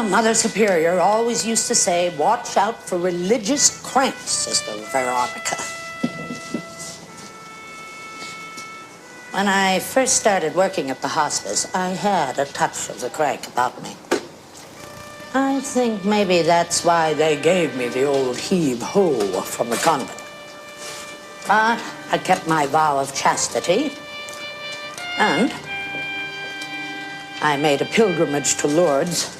Mother Superior always used to say, watch out for religious cranks, Sister Veronica. When I first started working at the hospice, I had a touch of the crank about me. I think maybe that's why they gave me the old heave-ho from the convent. But I kept my vow of chastity, and I made a pilgrimage to Lourdes.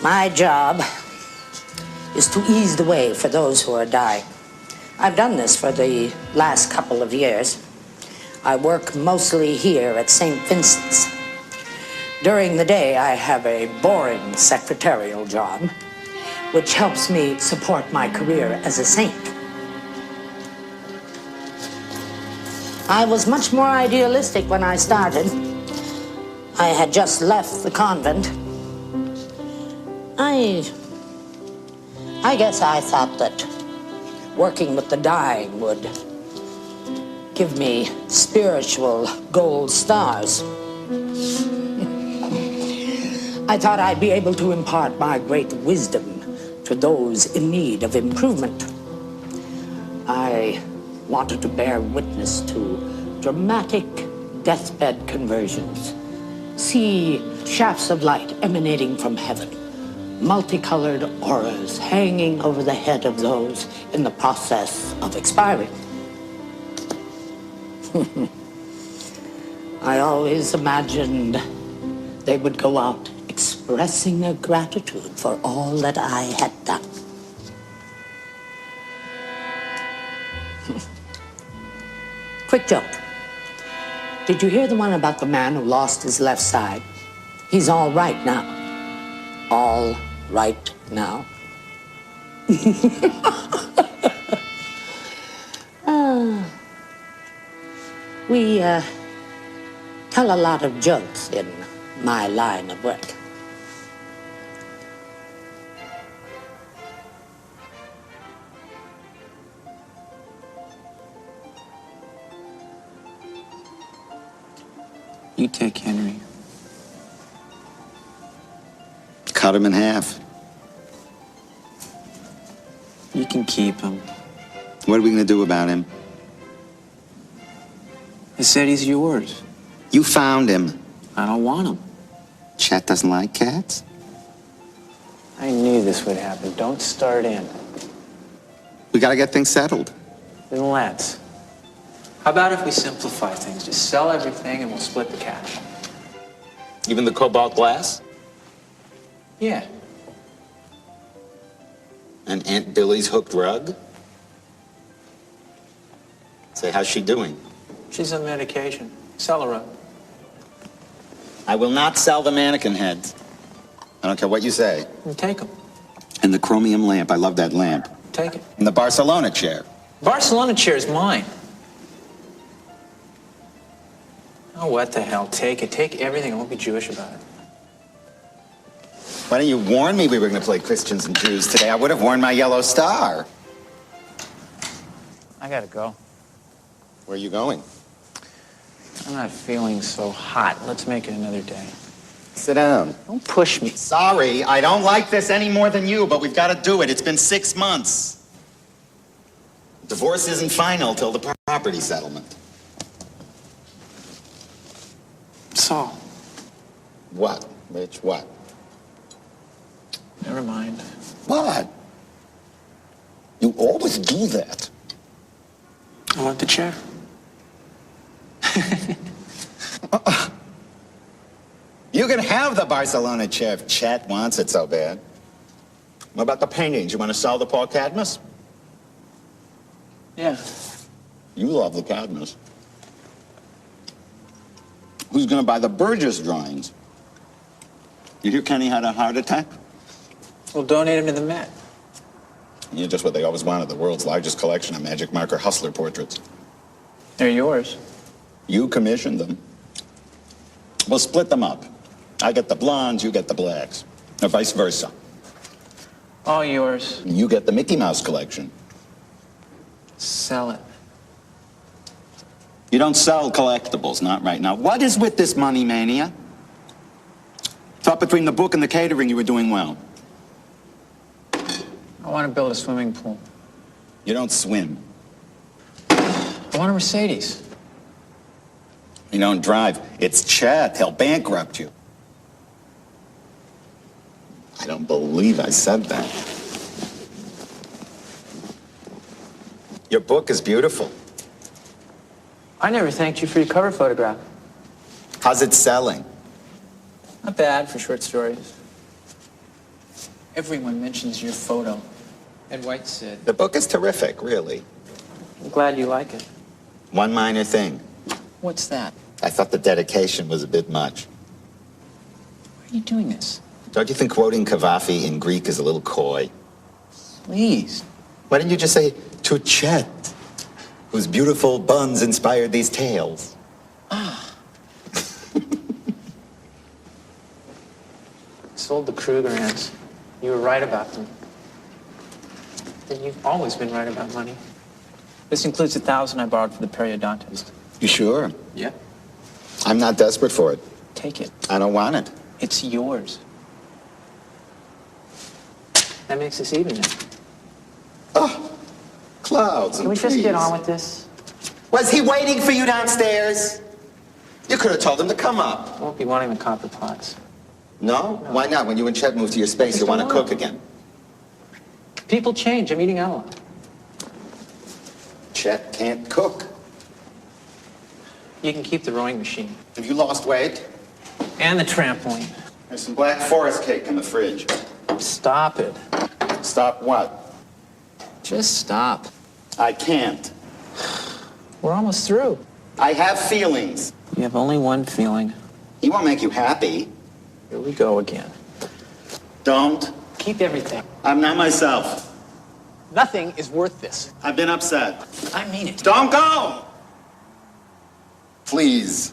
My job is to ease the way for those who are dying. I've done this for the last couple of years. I work mostly here at St. Vincent's. During the day, I have a boring secretarial job, which helps me support my career as a saint. I was much more idealistic when I started. I had just left the convent. I guess I thought that working with the dying would give me spiritual gold stars. I thought I'd be able to impart my great wisdom to those in need of improvement. I wanted to bear witness to dramatic deathbed conversions, see shafts of light emanating from heaven, multicolored auras hanging over the head of those in the process of expiring. I always imagined they would go out expressing their gratitude for all that I had done. Quick joke. Did you hear the one about the man who lost his left side? He's all right now. All right now. We tell a lot of jokes in my line of work. You take Henry. Cut him in half. You can keep him. What are we gonna do about him? I said he's yours. You found him. I don't want him. Chet doesn't like cats? I knew this would happen. Don't start in. We gotta get things settled. Then let's. How about if we simplify things? Just sell everything and we'll split the cash. Even the cobalt glass? Yeah. And Aunt Billy's hooked rug? Say, how's she doing? She's on medication. Sell her up. I will not sell the mannequin heads. I don't care what you say. And take them. And the chromium lamp. I love that lamp. Take it. And the Barcelona chair. Barcelona chair is mine. Oh, what the hell? Take it. Take everything. I won't be Jewish about it. Why didn't you warn me we were going to play Christians and Jews today? I would have worn my yellow star. I gotta go. Where are you going? I'm not feeling so hot. Let's make it another day. Sit down. Don't push me. Sorry, I don't like this any more than you, but we've got to do it. It's been 6 months. Divorce isn't final till the property settlement. Saul. What, Rich? What? Never mind. What? You always do that. I want the chair. You can have the Barcelona chair if Chet wants it so bad. What about the paintings? You want to sell the Paul Cadmus? Yeah. You love the Cadmus. Who's going to buy the Burgess drawings? You hear Kenny had a heart attack? We'll donate him to the Met. You're just what they always wanted, the world's largest collection of magic marker hustler portraits. They're yours. You commissioned them. We'll split them up. I get the blondes, you get the blacks. Or vice versa. All yours. You get the Mickey Mouse collection. Sell it. You don't sell collectibles, not right now. What is with this money mania? thought between the book and the catering you were doing well. I want to build a swimming pool. You don't swim. I want a Mercedes. You don't drive. It's Chet. He'll bankrupt you. I don't believe I said that. Your book is beautiful. I never thanked you for your cover photograph. How's it selling? Not bad for short stories. Everyone mentions your photo. Ed White said, The book is terrific, really. I'm glad you like it. One minor thing. What's that? I thought the dedication was a bit much. Why are you doing this? Don't you think quoting Cavafy in Greek is a little coy? Please. Why didn't you just say, to Chet, whose beautiful buns inspired these tales? Sold the Kruger ants. You were right about them. And you've always been right about money. This includes $1,000 I borrowed for the periodontist. You sure? Yeah. I'm not desperate for it. Take it. I don't want it. It's yours. That makes us even now. Oh, clouds and Can we just trees. get on with this? Was he waiting for you downstairs? You could have told him to come up. I won't be wanting the copper pots. No? Why not? When you and Chet move to your space, you Just want to a while. cook again. People change. I'm eating out. Chet can't cook. You can keep the rowing machine. Have you lost weight? And the trampoline. There's some black forest cake in the fridge. Stop it. Stop what? Just stop. I can't. We're almost through. I have feelings. You have only one feeling. He won't make you happy. Here we go again. Don't. Keep everything. I'm not myself. Nothing is worth this. I've been upset. I mean it. Don't go! Please.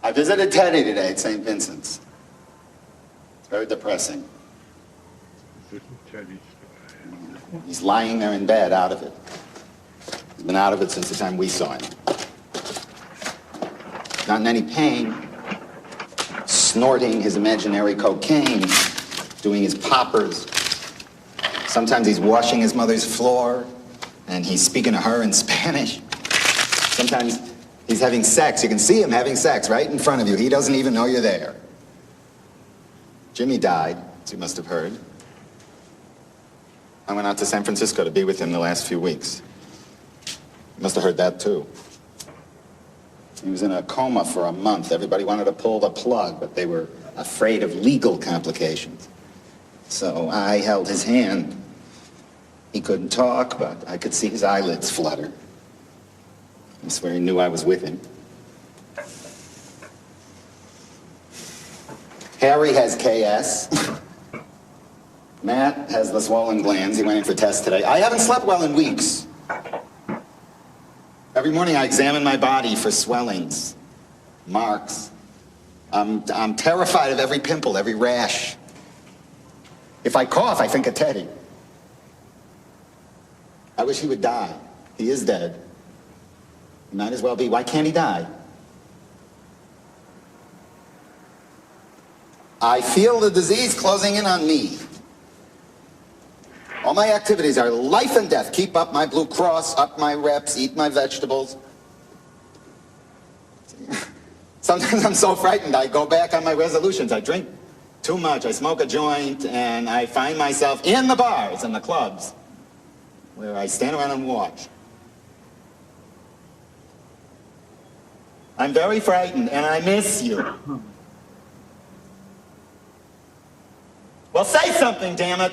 I visited Teddy today at St. Vincent's. It's very depressing. He's lying there in bed, out of it. He's been out of it since the time we saw him. Not in any pain. Snorting his imaginary cocaine, doing his poppers. Sometimes he's washing his mother's floor, and he's speaking to her in Spanish. Sometimes he's having sex. You can see him having sex right in front of you. He doesn't even know you're there. Jimmy died, as you must have heard. I went out to San Francisco to be with him the last few weeks. You must have heard that, too. He was in a coma for a month. Everybody wanted to pull the plug, but they were afraid of legal complications. So I held his hand. He couldn't talk, but I could see his eyelids flutter. I swear he knew I was with him. Harry has KS. Matt has the swollen glands. He went in for tests today. I haven't slept well in weeks. Every morning I examine my body for swellings, marks. I'm terrified of every pimple, every rash. If I cough, I think of Teddy. I wish he would die. He is dead. He might as well be. Why can't he die? I feel the disease closing in on me. All my activities are life and death. Keep up my Blue Cross, up my reps, eat my vegetables. Sometimes I'm so frightened, I go back on my resolutions. I drink too much, I smoke a joint, and I find myself in the bars and the clubs where I stand around and watch. I'm very frightened, and I miss you. Well, say something, damn it.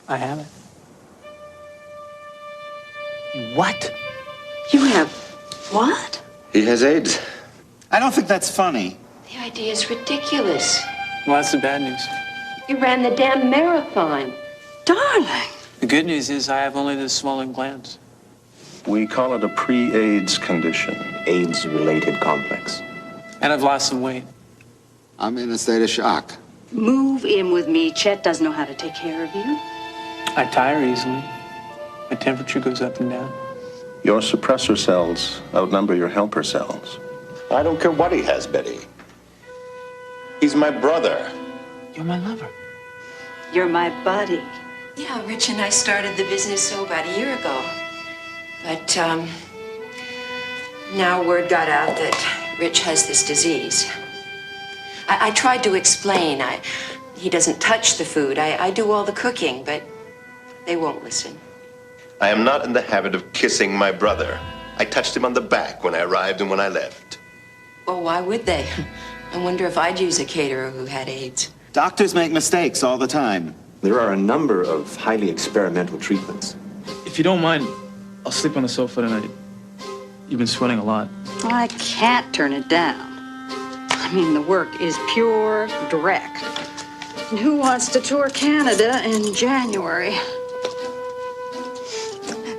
I haven't. What? You have what? He has AIDS. I don't think that's funny. The idea is ridiculous. Well, that's the bad news. You ran the damn marathon. Darling. The good news is I have only the swollen glands. We call it a pre-AIDS condition. AIDS-related complex. And I've lost some weight. I'm in a state of shock. Move in with me. Chet doesn't know how to take care of you. I tire easily. My temperature goes up and down. Your suppressor cells outnumber your helper cells. I don't care what he has, Betty. He's my brother. You're my lover. You're my buddy. Yeah, Rich and I started the business about a year ago. But now word got out that Rich has this disease. I tried to explain. He doesn't touch the food. I do all the cooking, but they won't listen. I am not in the habit of kissing my brother. I touched him on the back when I arrived and when I left. Well, why would they? I wonder if I'd use a caterer who had AIDS. Doctors make mistakes all the time. There are a number of highly experimental treatments. If you don't mind, I'll sleep on the sofa tonight. You've been sweating a lot. I can't turn it down. I mean, the work is pure direct. And who wants to tour Canada in January?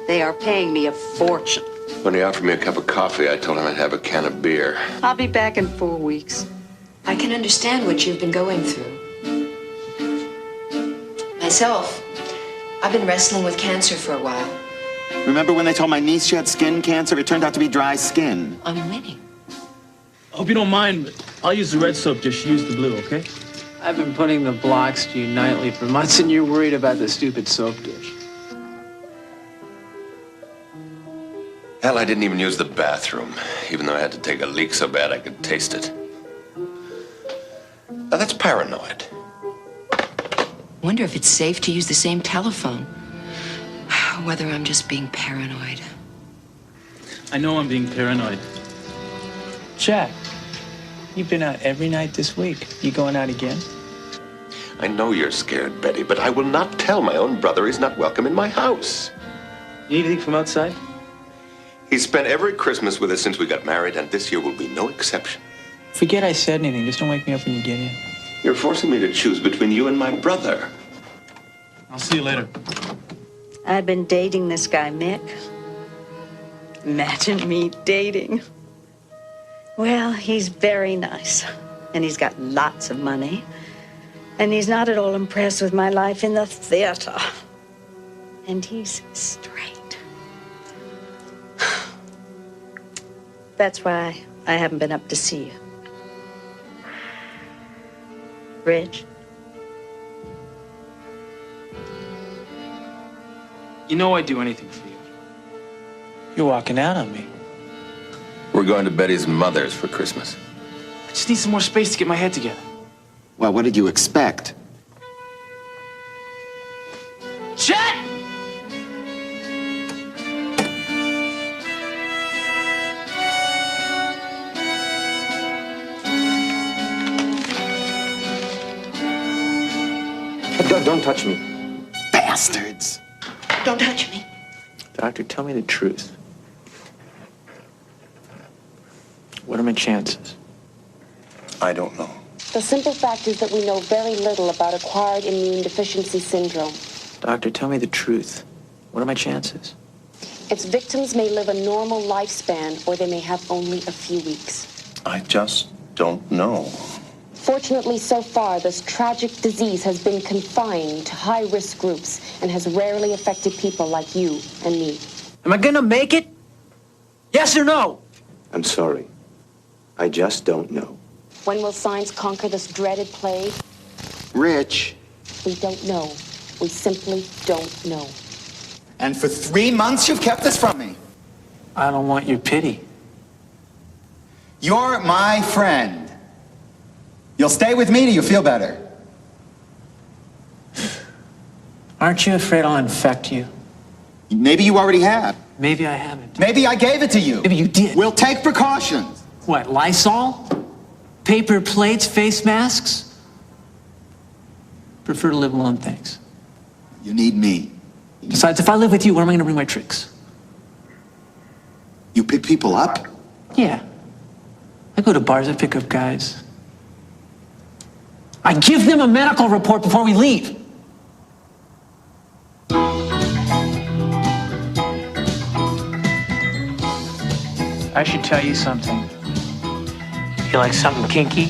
They are paying me a fortune. When he offered me a cup of coffee, I told him I'd have a can of beer. I'll be back in 4 weeks. I can understand what you've been going through. Myself, I've been wrestling with cancer for a while. Remember when they told my niece she had skin cancer? It turned out to be dry skin. I'm winning. I hope you don't mind, but I'll use the red soap dish. You use the blue, okay? I've been putting the blocks to you nightly for months, and you're worried about the stupid soap dish. Hell, I didn't even use the bathroom, even though I had to take a leak so bad I could taste it. Now, that's paranoid. Wonder if it's safe to use the same telephone. Whether I'm just being paranoid. I know I'm being paranoid. Jack, you've been out every night this week. You going out again? I know you're scared, Betty, but I will not tell my own brother he's not welcome in my house. You need anything from outside? He's spent every Christmas with us since we got married, and this year will be no exception. Forget I said anything. Just don't wake me up when you get in. You're forcing me to choose between you and my brother. I'll see you later. I've been dating this guy, Mick. Imagine me dating. Well, he's very nice, and he's got lots of money, and he's not at all impressed with my life in the theater. And he's straight. That's why I haven't been up to see you. Rich? You know I'd do anything for you. You're walking out on me. We're going to Betty's mother's for Christmas. I just need some more space to get my head together. Well, what did you expect? Chet! Don't touch me. Bastards! Don't touch me. Doctor, tell me the truth. What are my chances? I don't know. The simple fact is that we know very little about acquired immune deficiency syndrome. Doctor, tell me the truth. What are my chances? Its victims may live a normal lifespan, or they may have only a few weeks. I just don't know. Fortunately, so far, this tragic disease has been confined to high-risk groups and has rarely affected people like you and me. Am I gonna make it? Yes or no? I'm sorry. I just don't know. When will science conquer this dreaded plague? Rich. We don't know. We simply don't know. And for 3 months you've kept this from me. I don't want your pity. You're my friend. You'll stay with me till you feel better. Aren't you afraid I'll infect you? Maybe you already have. Maybe I haven't. Maybe I gave it to you. Maybe you did. We'll take precautions. What, Lysol? Paper plates, face masks? Prefer to live alone, thanks. You need me. Besides, if I live with you, where am I gonna bring my tricks? You pick people up? Yeah. I go to bars, I pick up guys. I give them a medical report before we leave. I should tell you something. You like something kinky?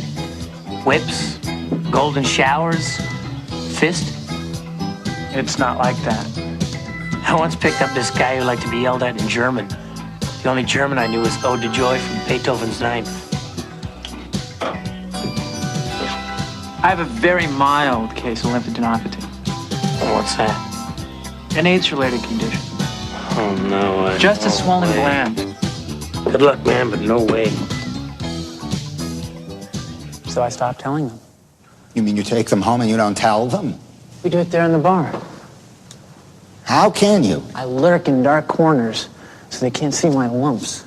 Whips? Golden showers? Fist? It's not like that. I once picked up this guy who liked to be yelled at in German. The only German I knew was Ode to Joy from Beethoven's Ninth. I have a very mild case of lymphadenopathy. What's that? An AIDS-related condition. Oh, no. Just a swollen way. gland. Good luck, man, but no way. So I stopped telling them. You mean you take them home and you don't tell them? We do it there in the bar. How can you? I lurk in dark corners so they can't see my lumps.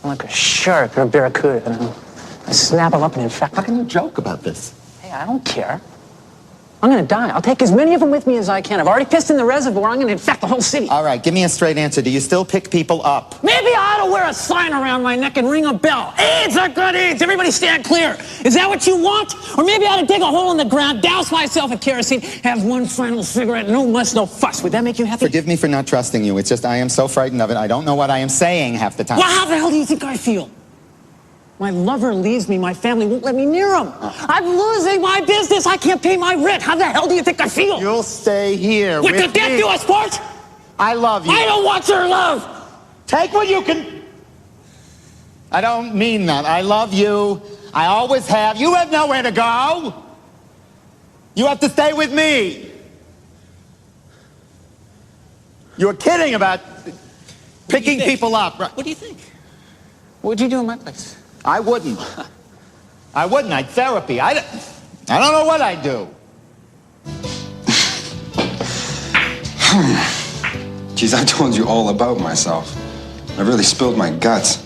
I'm like a shark or a barracuda, and I snap them up and infect them. How can you joke about this? Hey, I don't care. I'm gonna die. I'll take as many of them with me as I can. I've already pissed in the reservoir. I'm gonna infect the whole city. All right, give me a straight answer. Do you still pick people up? Maybe I ought to wear a sign around my neck and ring a bell. AIDS, I got AIDS. Everybody stand clear. Is that what you want? Or maybe I ought to dig a hole in the ground, douse myself in kerosene, have one final cigarette, no muss, no fuss. Would that make you happy? Forgive me for not trusting you. It's just I am so frightened of it. I don't know what I am saying half the time. Well, how the hell do you think I feel? My lover leaves me. My family won't let me near him. I'm losing my business. I can't pay my rent. How the hell do you think I feel? You'll stay here What, with could that me. do a sport? I love you. I don't want your love. Take what you can. I don't mean that. I love you. I always have. You have nowhere to go. You have to stay with me. You were kidding about picking people up. Right? What do you think? What'd you do in my place? I wouldn't. I wouldn't. I'd therapy. I don't know what I'd do. Geez, I told you all about myself. I really spilled my guts.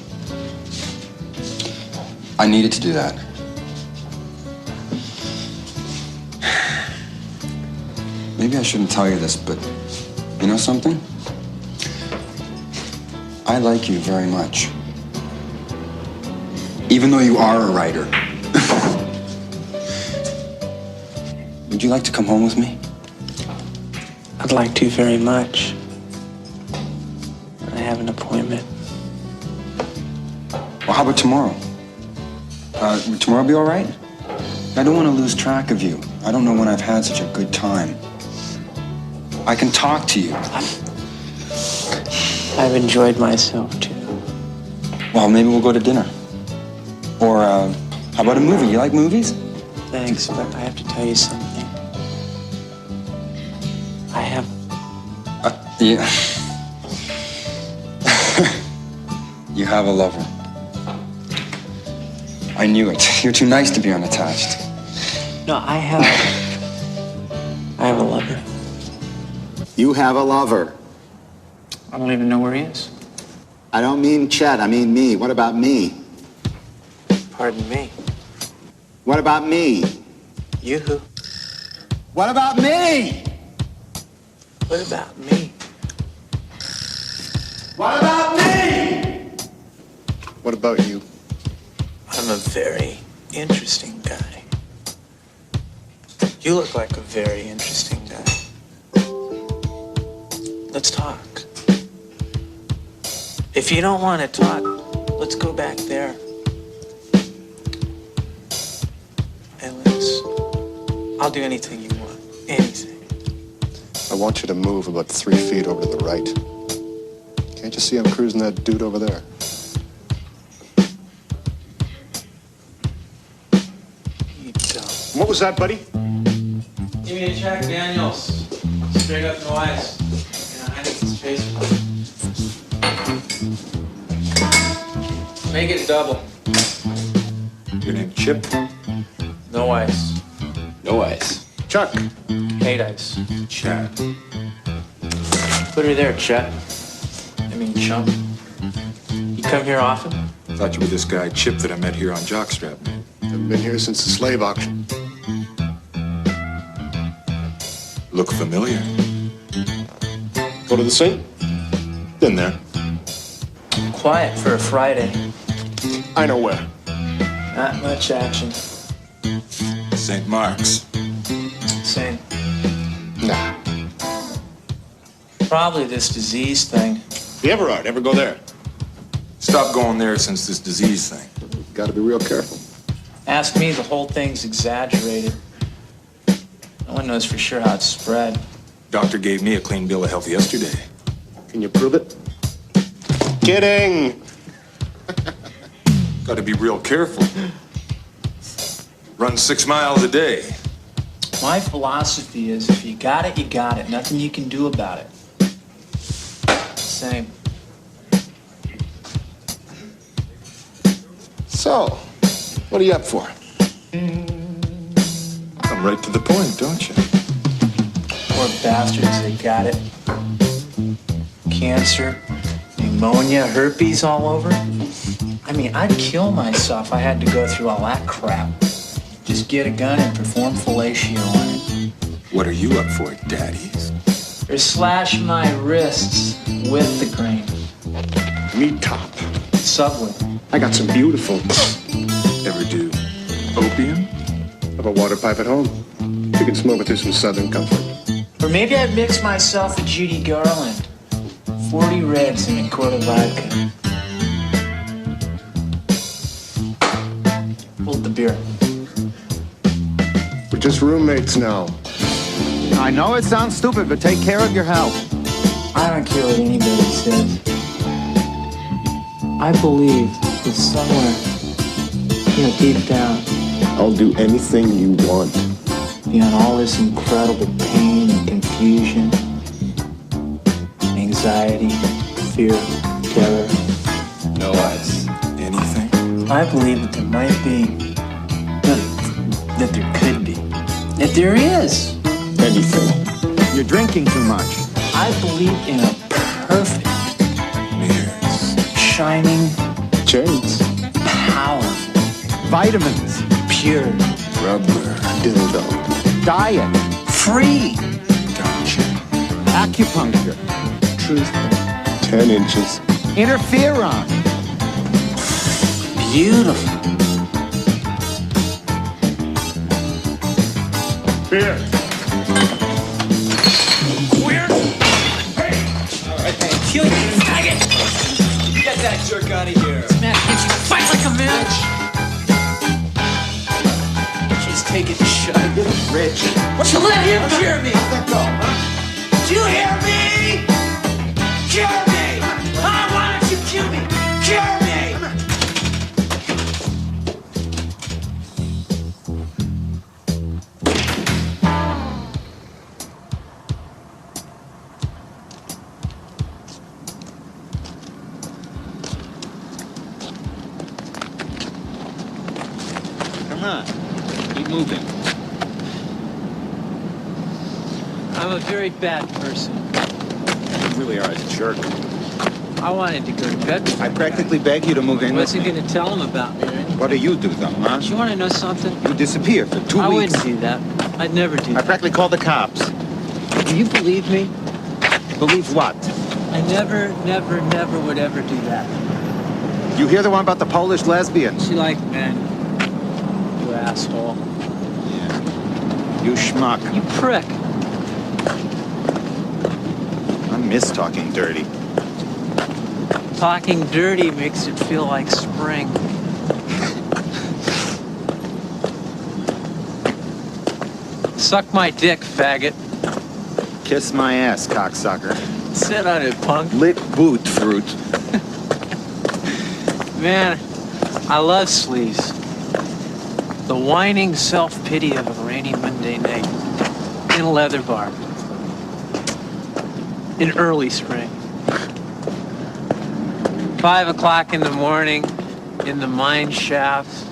I needed to do that. Maybe I shouldn't tell you this, but you know something? I like you very much. Even though you are a writer. Would you like to come home with me? I'd like to very much. I have an appointment. Well, how about tomorrow? Would tomorrow be all right? I don't want to lose track of you. I don't know when I've had such a good time. I can talk to you. I've enjoyed myself, too. Well, maybe we'll go to dinner. Or, how about a movie? You like movies? Thanks, but I have to tell you something. I have... Yeah. You have a lover. I knew it. You're too nice to be unattached. No, I have a lover. You have a lover. I don't even know where he is. I don't mean Chet. I mean me. What about me? Pardon me. What about me? You who? What about me? What about me? What about me? What about you? I'm a very interesting guy. You look like a very interesting guy. Let's talk. If you don't want to talk, let's go back there. Ellis, I'll do anything you want. Anything. I want you to move about 3 feet over to the right. Can't you see I'm cruising that dude over there? You don't. What was that, buddy? Give me a check, Daniels. Straight up no ice. I need some space. Make it double. Your name Chip? No ice. No ice. Chuck. 8 ice. Chad. Put her there, Chet. I mean, chump. You come here often? Thought you were this guy Chip that I met here on Jockstrap. Haven't been here since the slave auction. Look familiar. Go to the Saint? Been there. Quiet for a Friday. I know where. Not much action. St. Mark's. Same. Nah. Probably this disease thing. The Everard, ever go there? Stop going there since this disease thing. Gotta be real careful. Ask me, the whole thing's exaggerated. No one knows for sure how it's spread. Doctor gave me a clean bill of health yesterday. Can you prove it? Kidding. Got to be real careful. Run 6 miles a day. My philosophy is if you got it, you got it. Nothing you can do about it. Same. So, what are you up for? Come right to the point, don't you? Poor bastards, they got it. Cancer, pneumonia, herpes all over. I mean, I'd kill myself if I had to go through all that crap. Just get a gun and perform fellatio on it. What are you up for, daddies? Or slash my wrists with the grain. Meat top. Subway. I got some beautiful. Ever do opium? Have a water pipe at home. You can smoke it through some Southern comfort. Or maybe I'd mix myself a Judy Garland. 40 reds and a quart of vodka. Hold the beer. We're just roommates now. I know it sounds stupid, but take care of your health. I don't care what anybody says. I believe that somewhere, deep down, I'll do anything you want. beyond all this incredible pain and confusion, anxiety, fear, terror. No ice. Anything? I believe that there might be, that there could be, that there is. Anything. You're drinking too much. I believe in a perfect, shining, Chains. powerful, Vitamins. pure, Rubber. Dildo. Diet. free, Gotcha. Acupuncture. truthful, 10 inches. Interferon. beautiful. Beer. Kill you, faggot! Get that jerk out of here. This man thinks you fight like a man. Just take it, shut it. Rich. What you let him cure me? Let go, huh? Do you hear me? Cure me! Why don't you kill me? Cure me! Come on. Keep moving. I'm a very bad person. You really are a jerk. I wanted to go to bed. I practically begged you to move in I with wasn't me. going to tell him about me or anything. What do you do, though, huh? Do you want to know something? You disappear for 2 I weeks. wouldn't do that. I'd never do I that. practically called the cops. Do you believe me? Believe what? I never would ever do that. You hear the one about the Polish lesbian? She liked men. You asshole. You schmuck. You prick. I miss talking dirty. Talking dirty makes it feel like spring. Suck my dick, faggot. Kiss my ass, cocksucker. Sit on it, punk. Lick boot, fruit. Man, I love sleaze. The whining self-pity of a rainy Monday night in a leather bar in early spring. 5 o'clock in the morning in the mine shafts.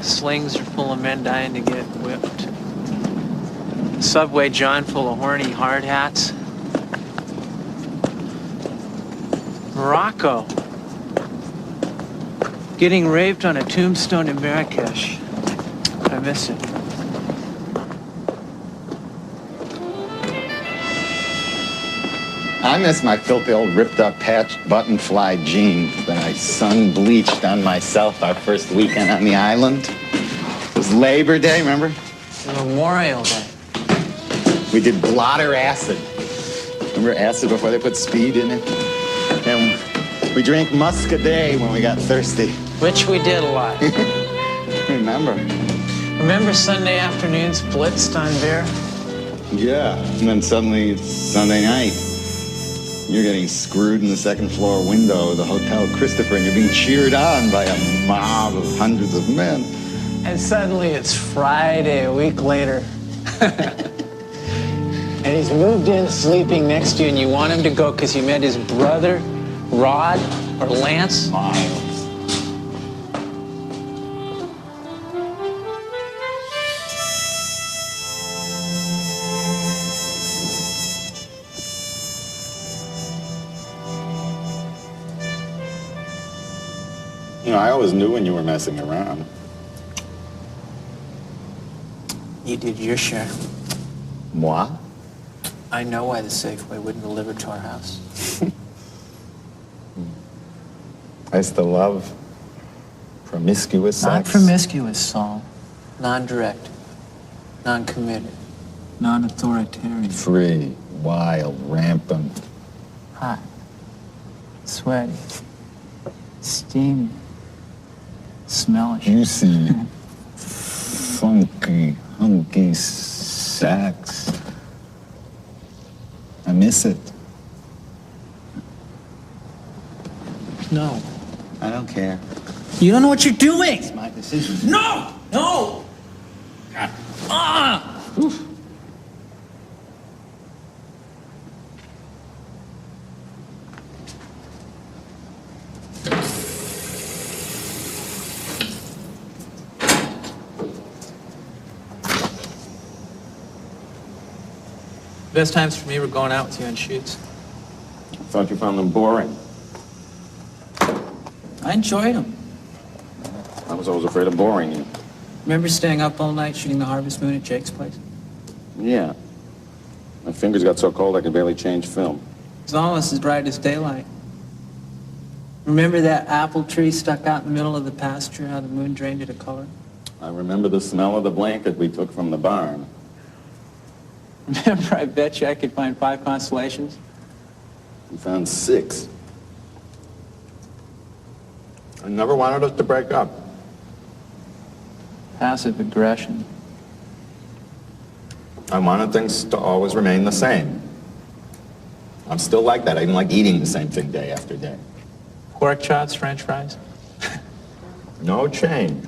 Slings are full of men dying to get whipped. Subway John full of horny hard hats. Morocco. Getting raped on a tombstone in Marrakesh. I miss it. I miss my filthy old ripped up patched button fly jeans that I sun bleached on myself our first weekend on the island. It was Labor Day, remember? Memorial Day. We did blotter acid. Remember acid before they put speed in it? And we drank Muscadet when we got thirsty. Which we did a lot. Remember? Remember Sunday afternoons blitzed on beer? Yeah. And then suddenly it's Sunday night. You're getting screwed in the second floor window of the Hotel Christopher, and you're being cheered on by a mob of hundreds of men. And suddenly it's Friday, a week later. And he's moved in, sleeping next to you, and you want him to go because you met his brother, Rod, or Lance? Miles. You know, I always knew when you were messing around. You did your share. Moi? I know why the Safeway wouldn't deliver to our house. I used to love promiscuous Not sex. promiscuous, Saul. Non-direct. Non-committed. Non-authoritarian. Free, wild, rampant. Hot. Sweaty. Steamy. Smelly. Juicy, funky, hunky sex. I miss it. No. I don't care. You don't know what you're doing! It's my decision. No! No! God. Ah! Oof. Best times for me were going out with you on shoots. I thought you found them boring. I enjoyed them. I was always afraid of boring you. Remember staying up all night shooting the Harvest Moon at Jake's place? Yeah. My fingers got so cold I could barely change film. It was almost as bright as daylight. Remember that apple tree stuck out in the middle of the pasture, how the moon drained it of color? I remember the smell of the blanket we took from the barn. Remember, I bet you I could find 5 constellations? We found 6. I never wanted us to break up. Passive aggression. I wanted things to always remain the same. I'm still like that. I even like eating the same thing day after day. Pork chops, French fries? No change.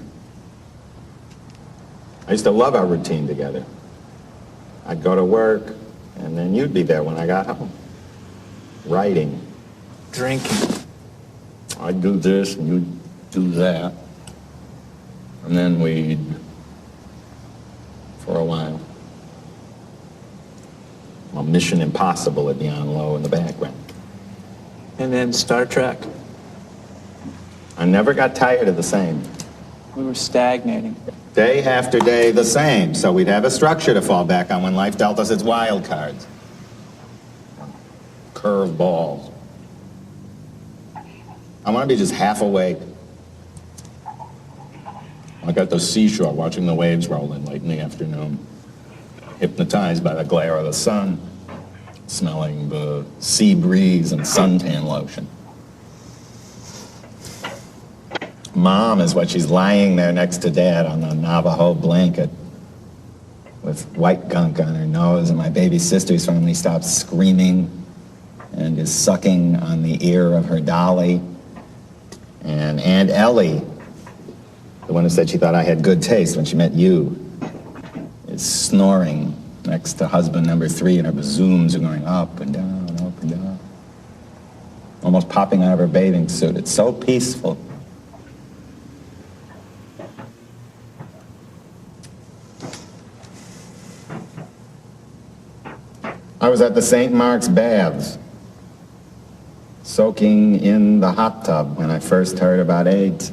I used to love our routine together. I'd go to work, and then you'd be there when I got home. Writing. Drinking. I'd do this, and you'd do that. And then we'd, for a while. Well, Mission Impossible would be on low in the background. And then Star Trek. I never got tired of the same. We were stagnating. Day after day, the same. So we'd have a structure to fall back on when life dealt us its wild cards. Curve balls. I want to be just half awake. Like at the seashore, watching the waves roll in late in the afternoon. Hypnotized by the glare of the sun. Smelling the sea breeze and suntan lotion. Mom is what she's lying there next to Dad on the Navajo blanket with white gunk on her nose, and my baby sister's finally stops screaming and is sucking on the ear of her dolly. And Aunt Ellie, the one who said she thought I had good taste when she met you, is snoring next to husband number 3, and her bazooms are going up and down, up and down. Almost popping out of her bathing suit. It's so peaceful. I was at the St. Mark's Baths, soaking in the hot tub when I first heard about AIDS.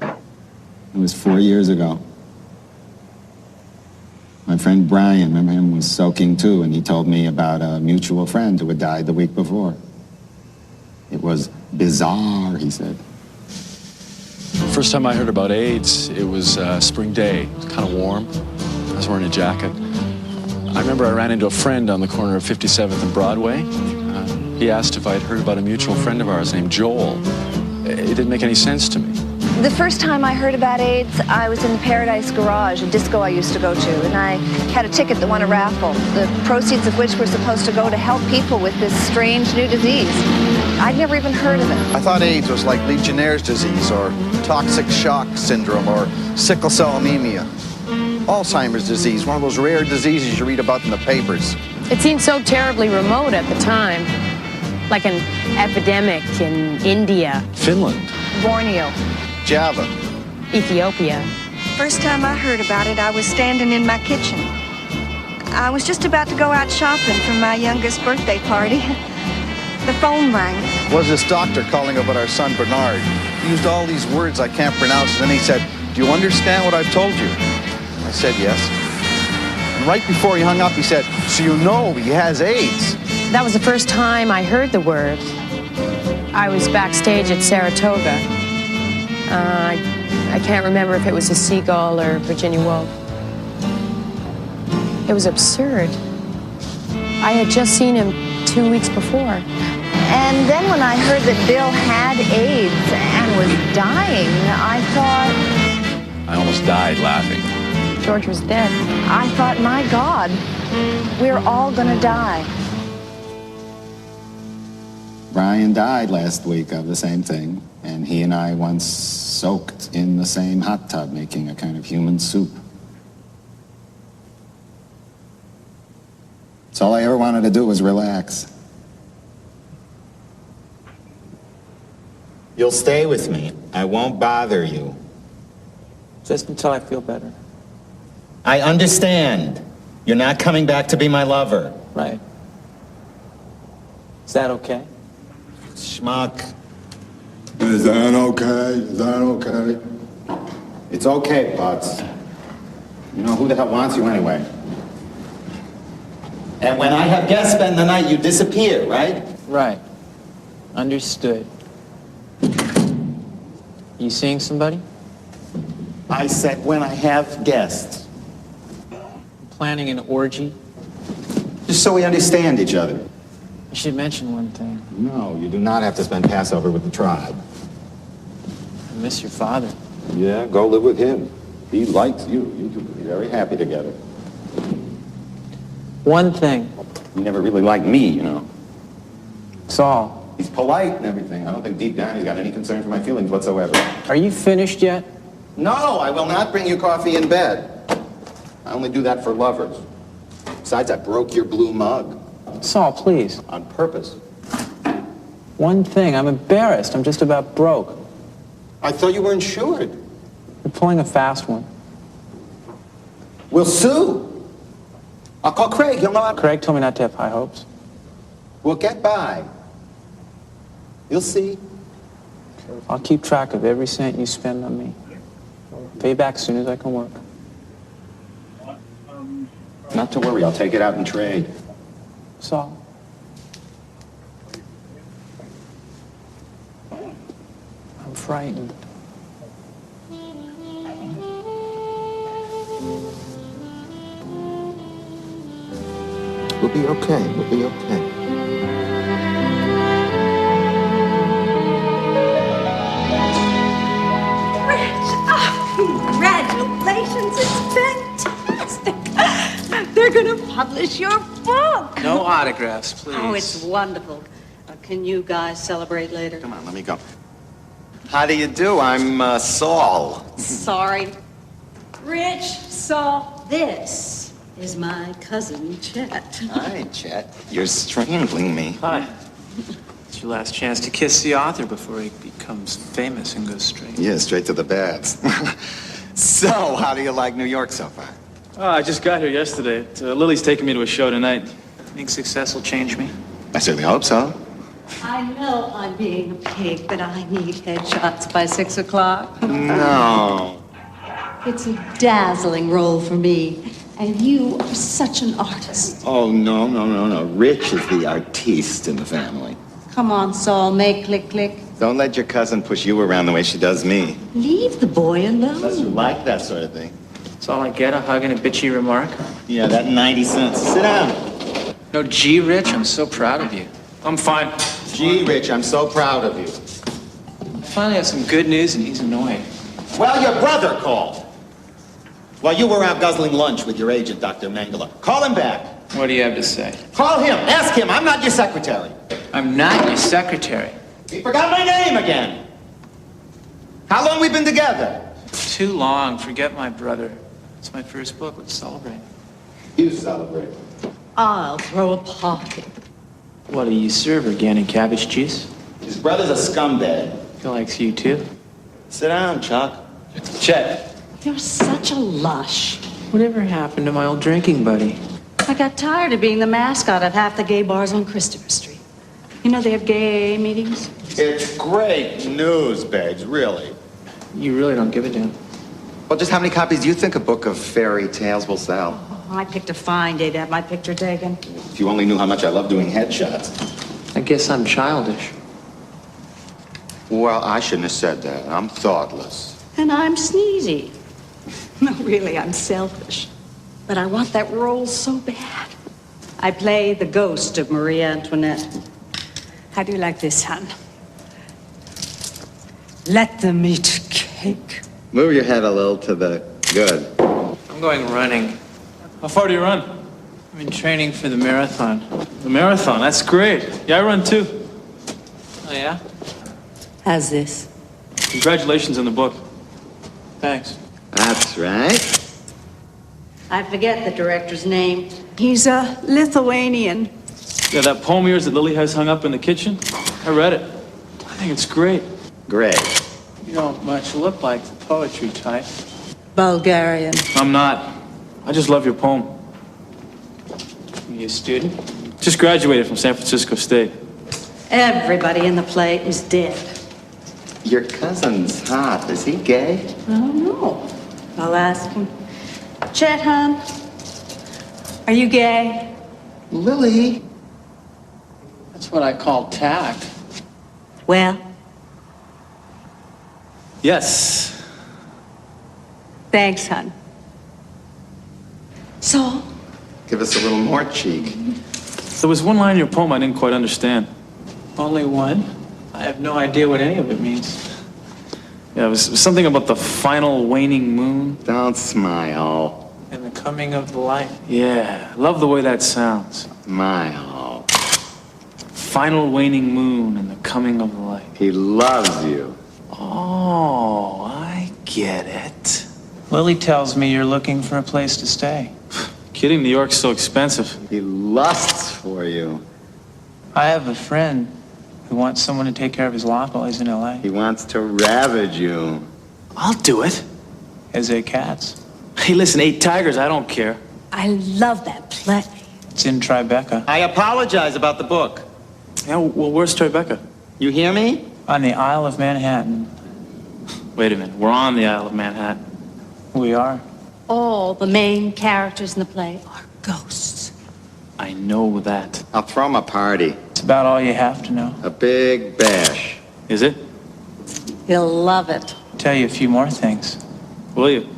It was 4 years ago. My friend Brian, remember him, was soaking too, and he told me about a mutual friend who had died the week before. It was bizarre, he said. First time I heard about AIDS, it was spring day. It was kind of warm. I was wearing a jacket. I remember I ran into a friend on the corner of 57th and Broadway. He asked if I'd heard about a mutual friend of ours named Joel. It didn't make any sense to me. The first time I heard about AIDS, I was in the Paradise Garage, a disco I used to go to, and I had a ticket that won a raffle, the proceeds of which were supposed to go to help people with this strange new disease. I'd never even heard of it. I thought AIDS was like Legionnaire's disease, or toxic shock syndrome, or sickle cell anemia. Alzheimer's disease, one of those rare diseases you read about in the papers. It seemed so terribly remote at the time, like an epidemic in India, Finland, Borneo, Java, Ethiopia. First time I heard about it, I was standing in my kitchen. I was just about to go out shopping for my youngest birthday party. The phone rang. Was this doctor calling about our son Bernard. He used all these words I can't pronounce, and then he said, "Do you understand what I've told you?" I said yes. And right before he hung up, he said, "So you know he has AIDS." That was the first time I heard the word. I was backstage at Saratoga. I can't remember if it was a Seagull or Virginia Woolf. It was absurd. I had just seen him 2 weeks before. And then when I heard that Bill had AIDS and was dying, I thought... I almost died laughing. George was dead. I thought, my God, we're all gonna die. Brian died last week of the same thing, and he and I once soaked in the same hot tub making a kind of human soup. So all I ever wanted to do was relax. You'll stay with me. I won't bother you. Just until I feel better. I understand. You're not coming back to be my lover. Right. Is that okay? Schmuck. Is that okay? Is that okay? It's okay, Butts. You know, who the hell wants you anyway? And when I have guests spend the night, you disappear, right? Right. Understood. You seeing somebody? I said when I have guests. Planning an orgy? Just so we understand each other. I should mention one thing. No, you do not have to spend Passover with the tribe. I miss your father. Yeah, go live with him. He likes you. You two will be very happy together. One thing. He never really liked me, you know. Saul. He's polite and everything. I don't think deep down he's got any concern for my feelings whatsoever. Are you finished yet? No, I will not bring you coffee in bed. I only do that for lovers. Besides, I broke your blue mug. Saul, please. On purpose. One thing. I'm embarrassed. I'm just about broke. I thought you were insured. You're pulling a fast one. We'll sue. I'll call Craig. He'll know how to... Craig told me not to have high hopes. We'll get by. You'll see. I'll keep track of every cent you spend on me. Pay back as soon as I can work. Not to worry. I'll take it out in trade. Saul. I'm frightened. We'll be okay. We'll be okay. Congratulations, it's fantastic. They're going to publish your book. No autographs, please. Oh, it's wonderful. Can you guys celebrate later? Come on, let me go. How do you do? I'm Saul. Sorry. Rich, Saul, this is my cousin, Chet. Hi, Chet. You're strangling me. Hi. It's your last chance to kiss the author before he becomes famous and goes straight. Yeah, straight to the baths. So, how do you like New York so far? Oh, I just got here yesterday. Lily's taking me to a show tonight. Think success will change me? I certainly hope so. I know I'm being a pig, but I need headshots by 6 o'clock. No. It's a dazzling role for me, and you are such an artist. Oh, no. Rich is the artiste in the family. Come on, Saul, make click, click. Don't let your cousin push you around the way she does me. Leave the boy alone. Unless you like that sort of thing. That's all I get, a hug and a bitchy remark? Yeah, that 90 cents. Sit down. No, gee, Rich, I'm so proud of you. I'm fine. Gee, Rich, I'm so proud of you. finally have some good news and he's annoyed. Well, your brother called. While you were out guzzling lunch with your agent, Dr. Mengele. Call him back. What do you have to say? Call him. Ask him. I'm not your secretary. I'm not your secretary. He forgot my name again. How long we been together? Too long. Forget my brother. It's my first book. Let's celebrate. You celebrate. I'll throw a party. What do you serve? Organic cabbage juice? His brother's a scumbag. He likes you too. Sit down, Chuck. Chet. You're such a lush. Whatever happened to my old drinking buddy? I got tired of being the mascot of half the gay bars on Christopher Street. You know they have gay meetings? It's great news, Beggs, really. You really don't give a damn. Well, just how many copies do you think a book of fairy tales will sell? I picked a fine day to have my picture taken. If you only knew how much I love doing headshots. I guess I'm childish. Well, I shouldn't have said that. I'm thoughtless. And I'm sneezy. No, really, I'm selfish. But I want that role so bad. I play the ghost of Marie Antoinette. How do you like this, hon? Let them eat cake. Move your head a little to the good. I'm going running. How far do you run? I'm in training for the marathon. The marathon, that's great. Yeah, I run too. Oh, yeah? How's this? Congratulations on the book. Thanks. That's right. I forget the director's name. He's a Lithuanian. Yeah, that poem of yours that Lily has hung up in the kitchen, I read it. I think it's great. Great. You don't much look like the poetry type. Bulgarian. I'm not. I just love your poem. You a student? Just graduated from San Francisco State. Everybody in the play is dead. Your cousin's hot. Is he gay? I don't know. I'll ask him. Chet, hon, are you gay? Lily? That's what I call tact. Well, Yes. thanks, hon. So, Give us a little more cheek. There was one line in your poem I didn't quite understand. Only one? I have no idea what any of it means. Yeah, it was something about the final waning moon. Don't smile. And the coming of the light. Yeah, love the way that sounds. Smile. Final waning moon and the coming of the light. He loves you. Oh, I get it. Lily tells me you're looking for a place to stay. Kidding, New York's so expensive. He lusts for you. I have a friend who wants someone to take care of his lot while he's in L.A. He wants to ravage you. I'll do it. Has 8 cats. Hey, listen, 8 tigers, I don't care. I love that play. It's in Tribeca. I apologize about the book. Yeah, well, where's Tribeca? You hear me? On the Isle of Manhattan. Wait a minute, we're on the Isle of Manhattan. We are. All the main characters in the play are ghosts. I know that. I'll throw him a party. It's about all you have to know. A big bash. Is it? He'll love it. I'll tell you a few more things. Will you?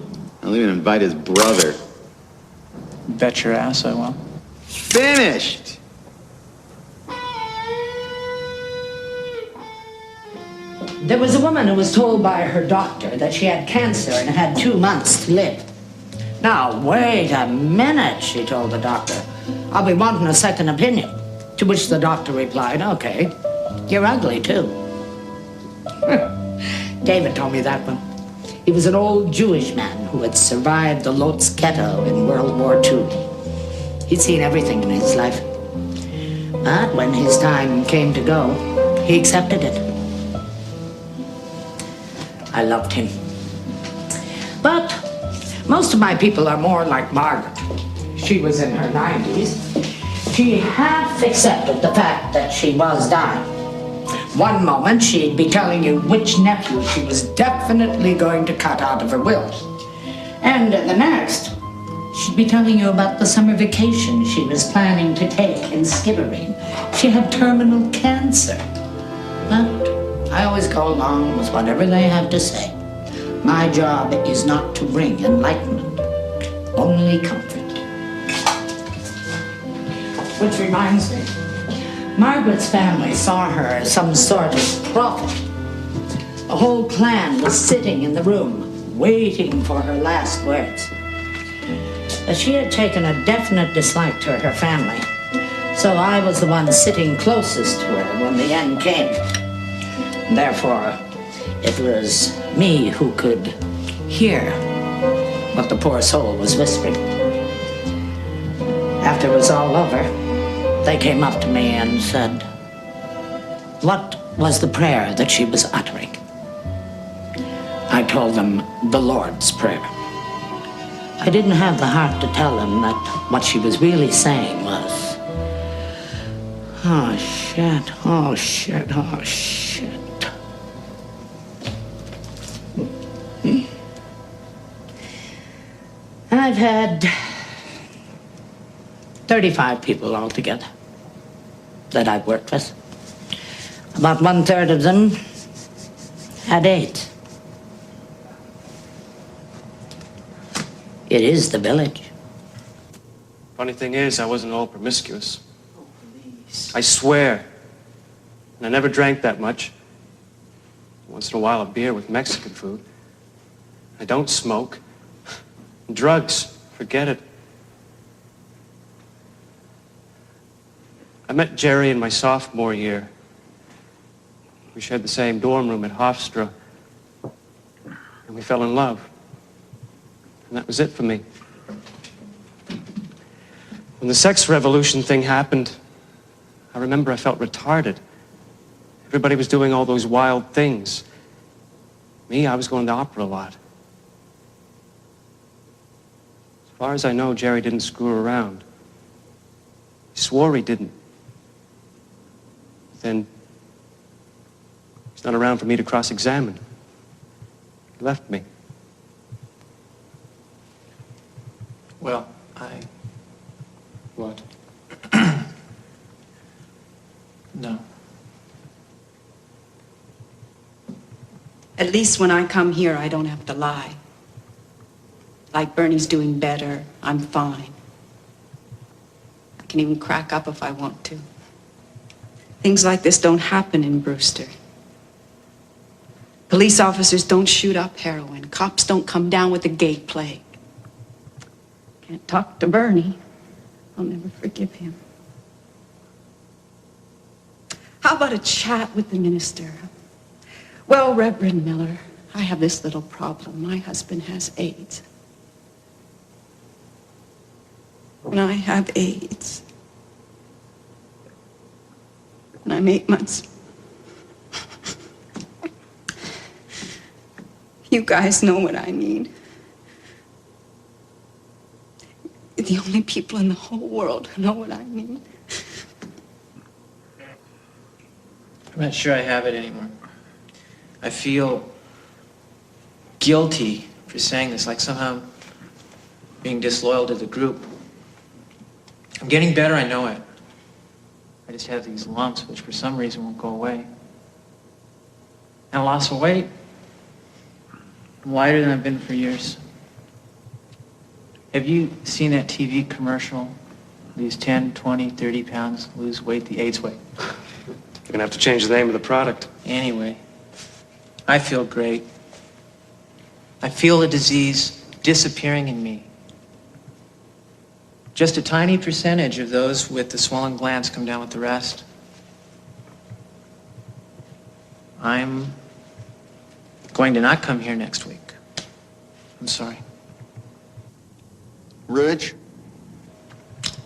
I'll even invite his brother. Bet your ass I will. Finished! There was a woman who was told by her doctor that she had cancer and had 2 months to live. Now, wait a minute, she told the doctor. I'll be wanting a second opinion. To which the doctor replied, okay, you're ugly too. David told me that one. He was an old Jewish man who had survived the Lotz ghetto in World War II. He'd seen everything in his life. But when his time came to go, he accepted it. I loved him. But most of my people are more like Margaret. She was in her 90s. She half accepted the fact that she was dying. One moment she'd be telling you which nephew she was definitely going to cut out of her will. And the next, she'd be telling you about the summer vacation she was planning to take in Skibbereen. She had terminal cancer. But I always go along with whatever they have to say. My job is not to bring enlightenment, only comfort. Which reminds me, Margaret's family saw her as some sort of prophet. The whole clan was sitting in the room, waiting for her last words. But she had taken a definite dislike to her family, so I was the one sitting closest to her when the end came. Therefore, it was me who could hear what the poor soul was whispering. After it was all over, they came up to me and said, what was the prayer that she was uttering? I told them the Lord's Prayer. I didn't have the heart to tell them that what she was really saying was, oh shit, oh shit, oh shit. I've had 35 people altogether that I've worked with. About 1/3 of them had AIDS. It is the village. Funny thing is, I wasn't all promiscuous. I swear. And I never drank that much. Once in a while, a beer with Mexican food. I don't smoke. Drugs, forget it. I met Jerry in my sophomore year. We shared the same dorm room at Hofstra. And we fell in love. And that was it for me. When the sex revolution thing happened, I remember I felt retarded. Everybody was doing all those wild things. Me, I was going to opera a lot. As far as I know, Jerry didn't screw around. He swore he didn't. Then he's not around for me to cross-examine. He left me. Well, What? No. At least when I come here, I don't have to lie. Like Bernie's doing better, I'm fine. I can even crack up if I want to. Things like this don't happen in Brewster. Police officers don't shoot up heroin. Cops don't come down with the gay plague. Can't talk to Bernie. I'll never forgive him. How about a chat with the minister? Well, Reverend Miller, I have this little problem. My husband has AIDS. When I have AIDS, and I'm 8 months, you guys know what I need. You're the only people in the whole world who know what I need. I'm not sure I have it anymore. I feel guilty for saying this, like somehow being disloyal to the group. I'm getting better, I know it. I just have these lumps which for some reason won't go away. And I lost weight. I'm lighter than I've been for years. Have you seen that TV commercial? These 10, 20, 30 pounds, lose weight the AIDS way. You're gonna have to change the name of the product. Anyway, I feel great. I feel the disease disappearing in me. Just a tiny percentage of those with the swollen glands come down with the rest. I'm going to not come here next week. I'm sorry. Rich?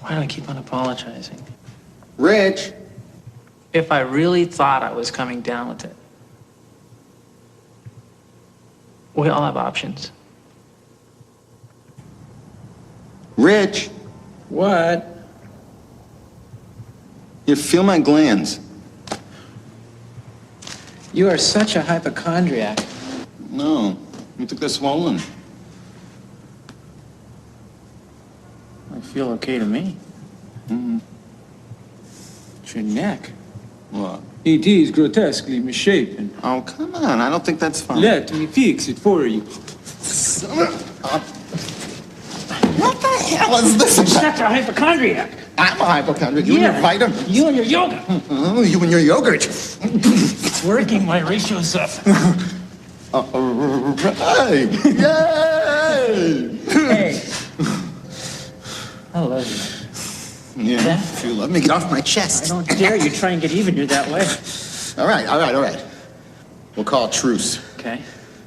Why do I keep on apologizing? Rich? If I really thought I was coming down with it, we all have options. Rich? What? You feel my glands. You are such a hypochondriac. No, you think they're swollen. I feel okay to me. Mm-hmm. It's your neck. What? It is grotesquely misshapen. Oh, come on. I don't think that's fine. Let me fix it for you. What the hell is this? Such a hypochondriac. I'm a hypochondriac. You and your vitamins. You and your yoga. Oh, you and your yogurt. It's working. My ratio's up. Right. Yay! Hey. I love you. Yeah, if you love me, get off my chest. I don't dare you try and get even. You're that way. All right. We'll call truce. Okay.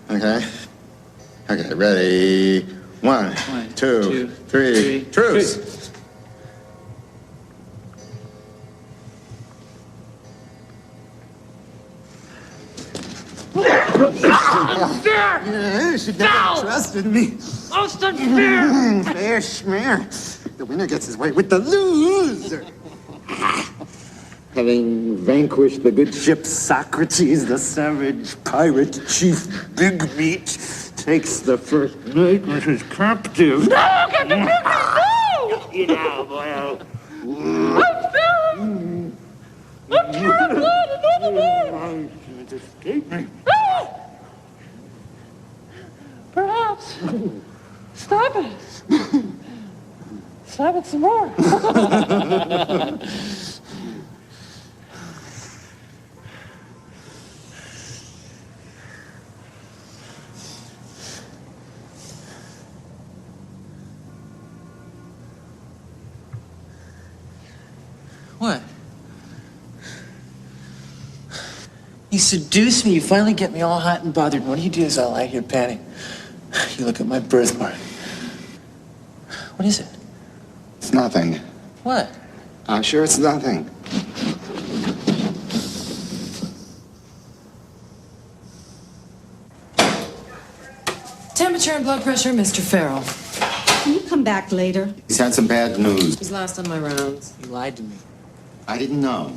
Okay, ready? One, two, three, truce. Yeah, she never trusted me. Oh, it's unfair. Fair schmear. The winner gets his way with the loser. Having vanquished the good ship Socrates, the savage pirate chief Big Meat takes the first night with his captive. No, get the picture! No! You know, boy. I'm trying to blood another man. Escape me. Perhaps. Stop it. Stop it some more. What? You seduce me. You finally get me all hot and bothered. What you do is I lie here panting. You look at my birthmark. What is it? It's nothing. What? I'm sure it's nothing. Temperature and blood pressure, Mr. Farrell. Can you come back later? He's had some bad news. He's last on my rounds. You lied to me. I didn't know.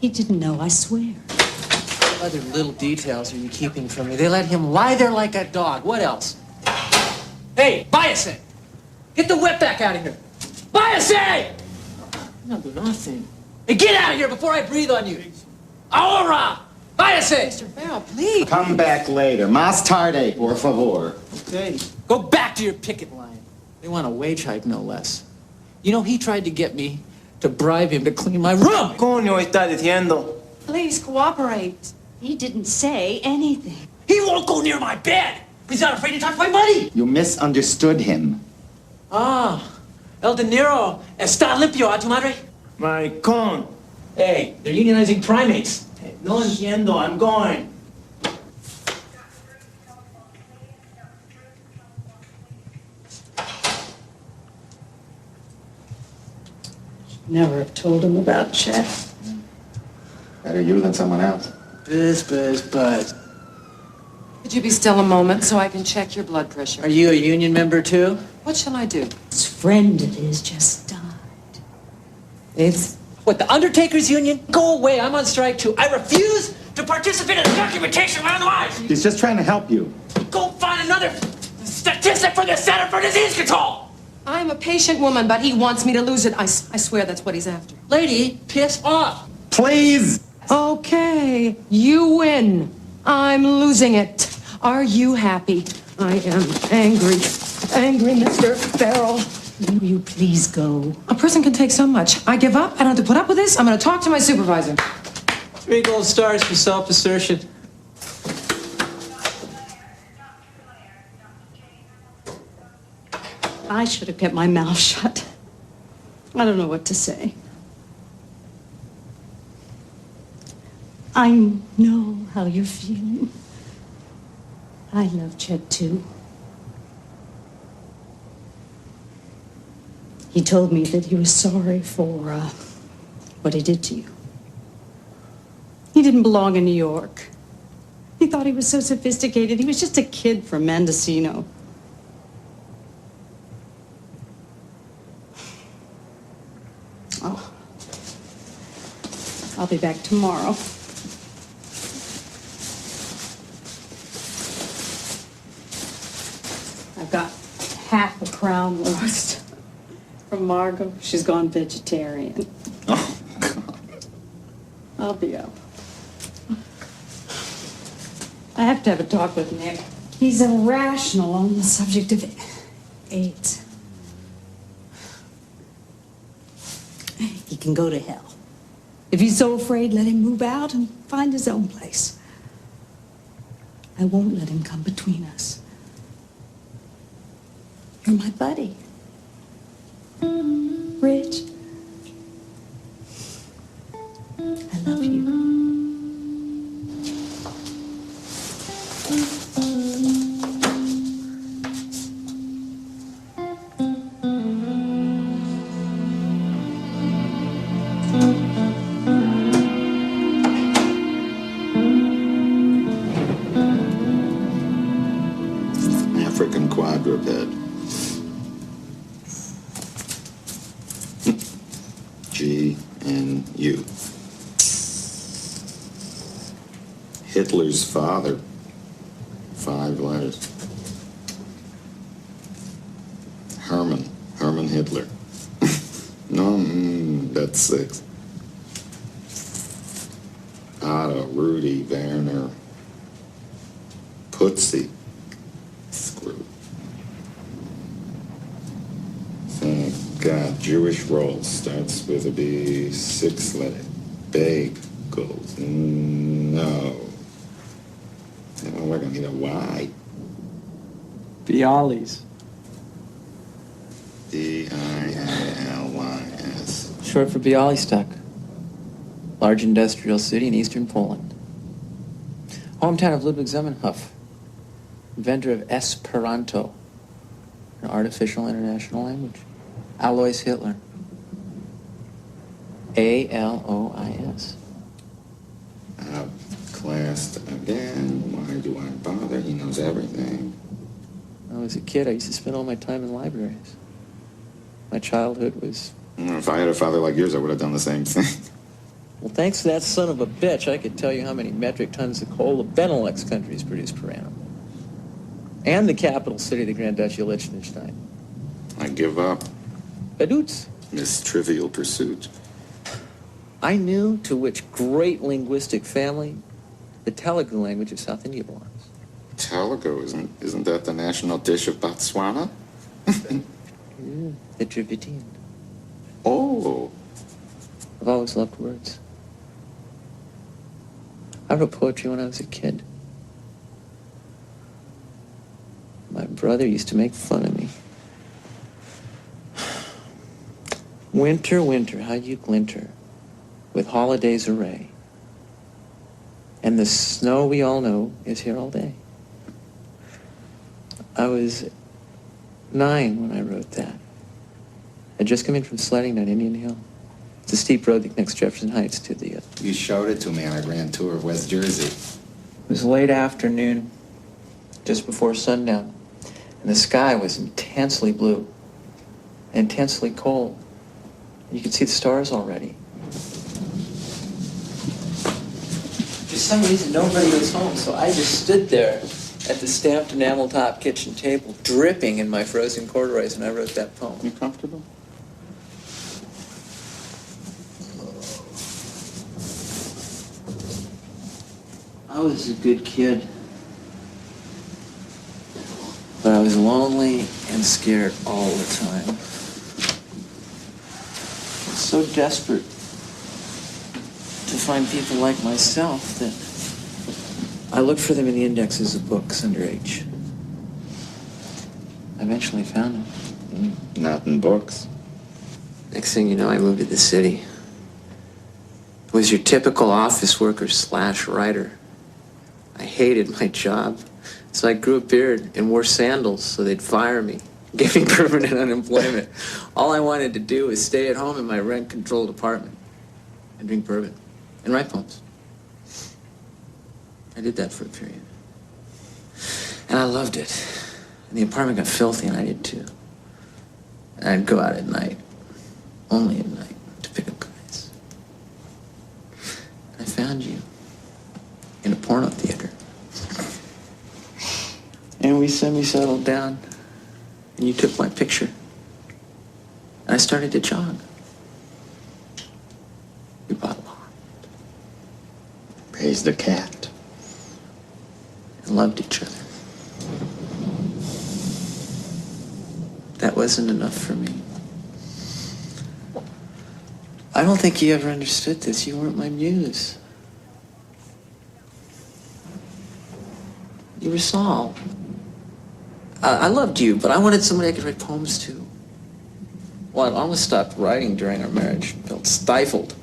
He didn't know, I swear. What other little details are you keeping from me? They let him lie there like a dog. What else? Hey, Biase! Get the wetback out of here! Biase! No, do nothing. Hey, get out of here before I breathe on you! Ahora! Biase! Mr. Farrell, please. Come back later. Más tarde, por favor. Okay. Go back to your picket line. They want a wage hike, no less. You know, he tried to get me to bribe him to clean my room. Coño está diciendo? Please cooperate. He didn't say anything. He won't go near my bed. He's not afraid to touch my money. You misunderstood him. Ah, El De Niro está limpio a tu madre? My con. Hey, they're unionizing primates. No entiendo, I'm going. Never have told him about Chet. Better you than someone else. Buzz. Could you be still a moment so I can check your blood pressure? Are you a union member too? What shall I do? His friend of his just died. It's what, the Undertakers Union? Go away, I'm on strike too. I refuse to participate in documentation of my own lives. He's just trying to help you. Go find another statistic for the Center for Disease Control. I'm a patient woman, but he wants me to lose it. I swear that's what he's after. Lady, piss off. Please. Okay, you win. I'm losing it. Are you happy? I am angry. Angry, Mr. Farrell. Will you please go? A person can take so much. I give up. I don't have to put up with this. I'm going to talk to my supervisor. 3 gold stars for self-assertion. I should have kept my mouth shut. I don't know what to say. I know how you're feeling. I love Chet too. He told me that he was sorry for what he did to you. He didn't belong in New York. He thought he was so sophisticated. He was just a kid from Mendocino. Oh. I'll be back tomorrow. I've got half a crown roast from Margot. She's gone vegetarian. Oh, God. I'll be up. I have to have a talk with Nick. He's irrational on the subject of AIDS. can go to hell. If he's so afraid, let him move out and find his own place. I won't let him come between us. You're my buddy. Rich. I love you. African quadruped. GNU. Hitler's father. 5 letters. Hermann Hitler. No, that's 6. Otto, Rudy, Werner, Putzi. Screw. Thank God. Jewish roll starts with a B. 6 letter. Bagels. No. Oh, we're gonna need a Y. Bialys. D-I-A-L-Y-S. Short for Bialystok. Large industrial city in eastern Poland. Hometown of Ludwig Zamenhof, inventor of Esperanto, an artificial international language. Alois Hitler. A-L-O-I-S. Outclassed again. Why do I bother? He knows everything. When I was a kid, I used to spend all my time in libraries. My childhood was... If I had a father like yours, I would have done the same thing. Well, thanks to that son of a bitch, I could tell you how many metric tons of coal the Benelux countries produce per annum. And the capital city of the Grand Duchy of Liechtenstein. I give up. Badoots. This trivial pursuit. I knew to which great linguistic family the Telugu language of South India belongs. Telugu, isn't that the national dish of Botswana? The Dravidian. Oh. I've always loved words. I wrote poetry when I was a kid. My brother used to make fun of me. Winter, winter, how you glinter with holidays array. And the snow we all know is here all day. I was 9 when I wrote that. I'd just come in from sledding on Indian Hill. It's a steep road that connects Jefferson Heights to the... You showed it to me on a grand tour of West Jersey. It was late afternoon, just before sundown, and the sky was intensely blue, intensely cold. You could see the stars already. For some reason, nobody was home, so I just stood there at the stamped enamel top kitchen table, dripping in my frozen corduroys, and I wrote that poem. You comfortable? I was a good kid, but I was lonely and scared all the time. So desperate to find people like myself that I looked for them in the indexes of books under H. I eventually found them. Not in books. Next thing you know, I moved to the city. I was your typical office worker / writer. I hated my job, so I grew a beard and wore sandals so they'd fire me, give me permanent unemployment. All I wanted to do was stay at home in my rent-controlled apartment and drink bourbon and write poems. I did that for a period. And I loved it. And the apartment got filthy, and I did too. And I'd go out at night, only at night, to pick up guys. And I found you in a porno theater. And we semi-settled down, and you took my picture. And I started to jog. We bought a lot. Raised a cat. And loved each other. That wasn't enough for me. I don't think you ever understood this. You weren't my muse. You were Saul. I loved you, but I wanted somebody I could write poems to. Well, I almost stopped writing during our marriage. Felt stifled.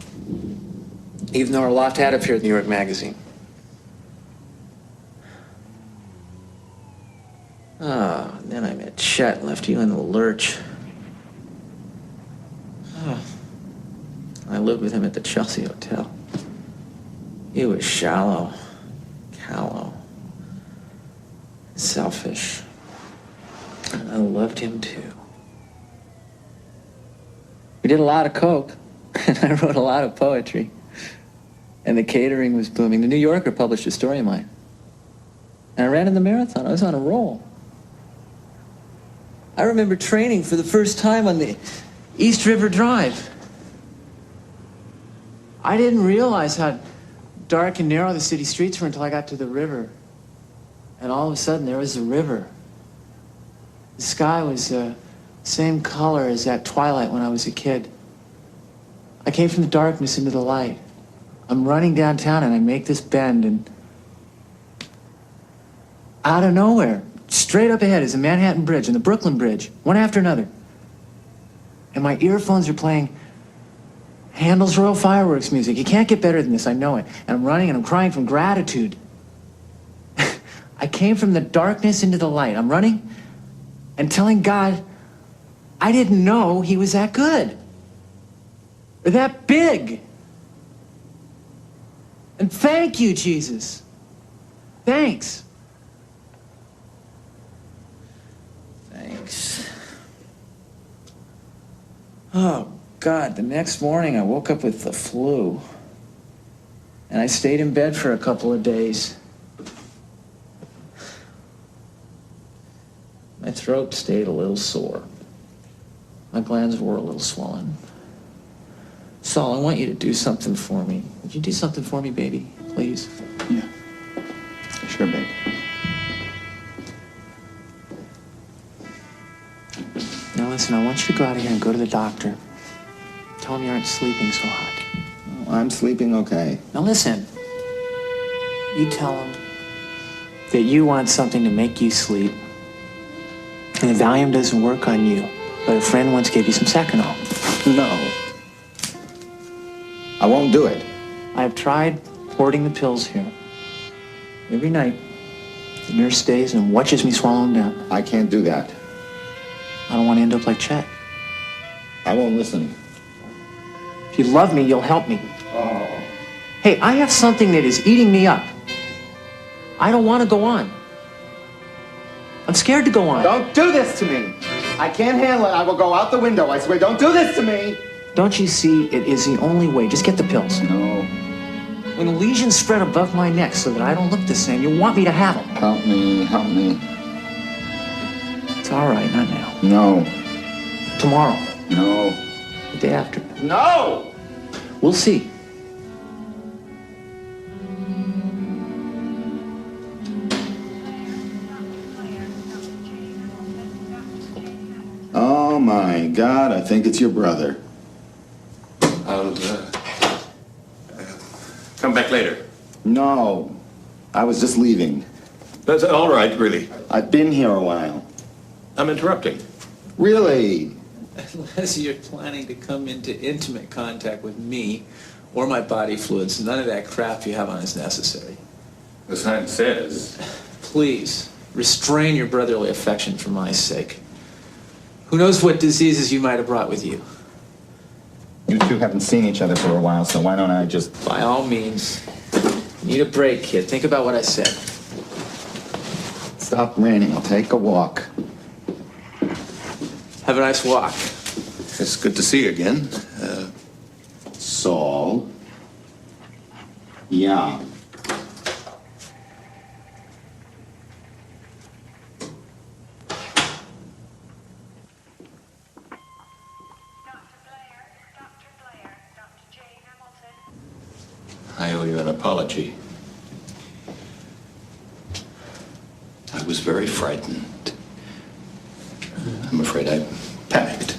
Even though our loft had appeared in New York Magazine. Ah, and then I met Chet and left you in the lurch. I lived with him at the Chelsea Hotel. He was shallow, callow, selfish. And I loved him too. We did a lot of coke, and I wrote a lot of poetry. And the catering was booming. The New Yorker published a story of mine. And I ran in the marathon. I was on a roll. I remember training for the first time on the East River Drive. I didn't realize how dark and narrow the city streets were until I got to the river. And all of a sudden, there was a river. The sky was the same color as that twilight when I was a kid. I came from the darkness into the light. I'm running downtown and I make this bend, and out of nowhere, straight up ahead is the Manhattan Bridge and the Brooklyn Bridge, one after another. And my earphones are playing Handel's Royal Fireworks music. You can't get better than this, I know it. And I'm running and I'm crying from gratitude. I came from the darkness into the light. I'm running and telling God I didn't know he was that good. Or that big. And thank you, Jesus. Thanks. Thanks. Oh, God, the next morning I woke up with the flu. And I stayed in bed for a couple of days. My throat stayed a little sore. My glands were a little swollen. Saul, I want you to do something for me. Would you do something for me, baby? Please? Yeah. Sure, babe. Now listen, I want you to go out of here and go to the doctor. Tell him you aren't sleeping so hot. Oh, I'm sleeping okay. Now listen. You tell him that you want something to make you sleep. And the Valium doesn't work on you, but a friend once gave you some Seconal. No. I won't do it. I've tried hoarding the pills here. Every night, the nurse stays and watches me swallow them down. I can't do that. I don't want to end up like Chet. I won't listen. If you love me, you'll help me. Oh. Hey, I have something that is eating me up. I don't want to go on. I'm scared to go on. Don't do this to me. I can't handle it. I will go out the window. I swear. Don't do this to me. Don't you see? It is the only way. Just get the pills. No. When the lesions spread above my neck so that I don't look the same, you want me to have them. Help me. Help me. It's all right. Not now. No. Tomorrow. No. The day after. No! We'll see. Oh, my God. I think it's your brother. I'll come back later. No. I was just leaving. That's all right, really. I've been here a while. I'm interrupting. Really? Unless you're planning to come into intimate contact with me or my body fluids, none of that crap you have on is necessary. The sign says. Please, restrain your brotherly affection for my sake. Who knows what diseases you might have brought with you? You two haven't seen each other for a while, so why don't I just... By all means. You need a break, kid. Think about what I said. Stop raining. I'll take a walk. Have a nice walk. It's good to see you again. Saul. Yeah. I owe you an apology. I was very frightened. I'm afraid I panicked.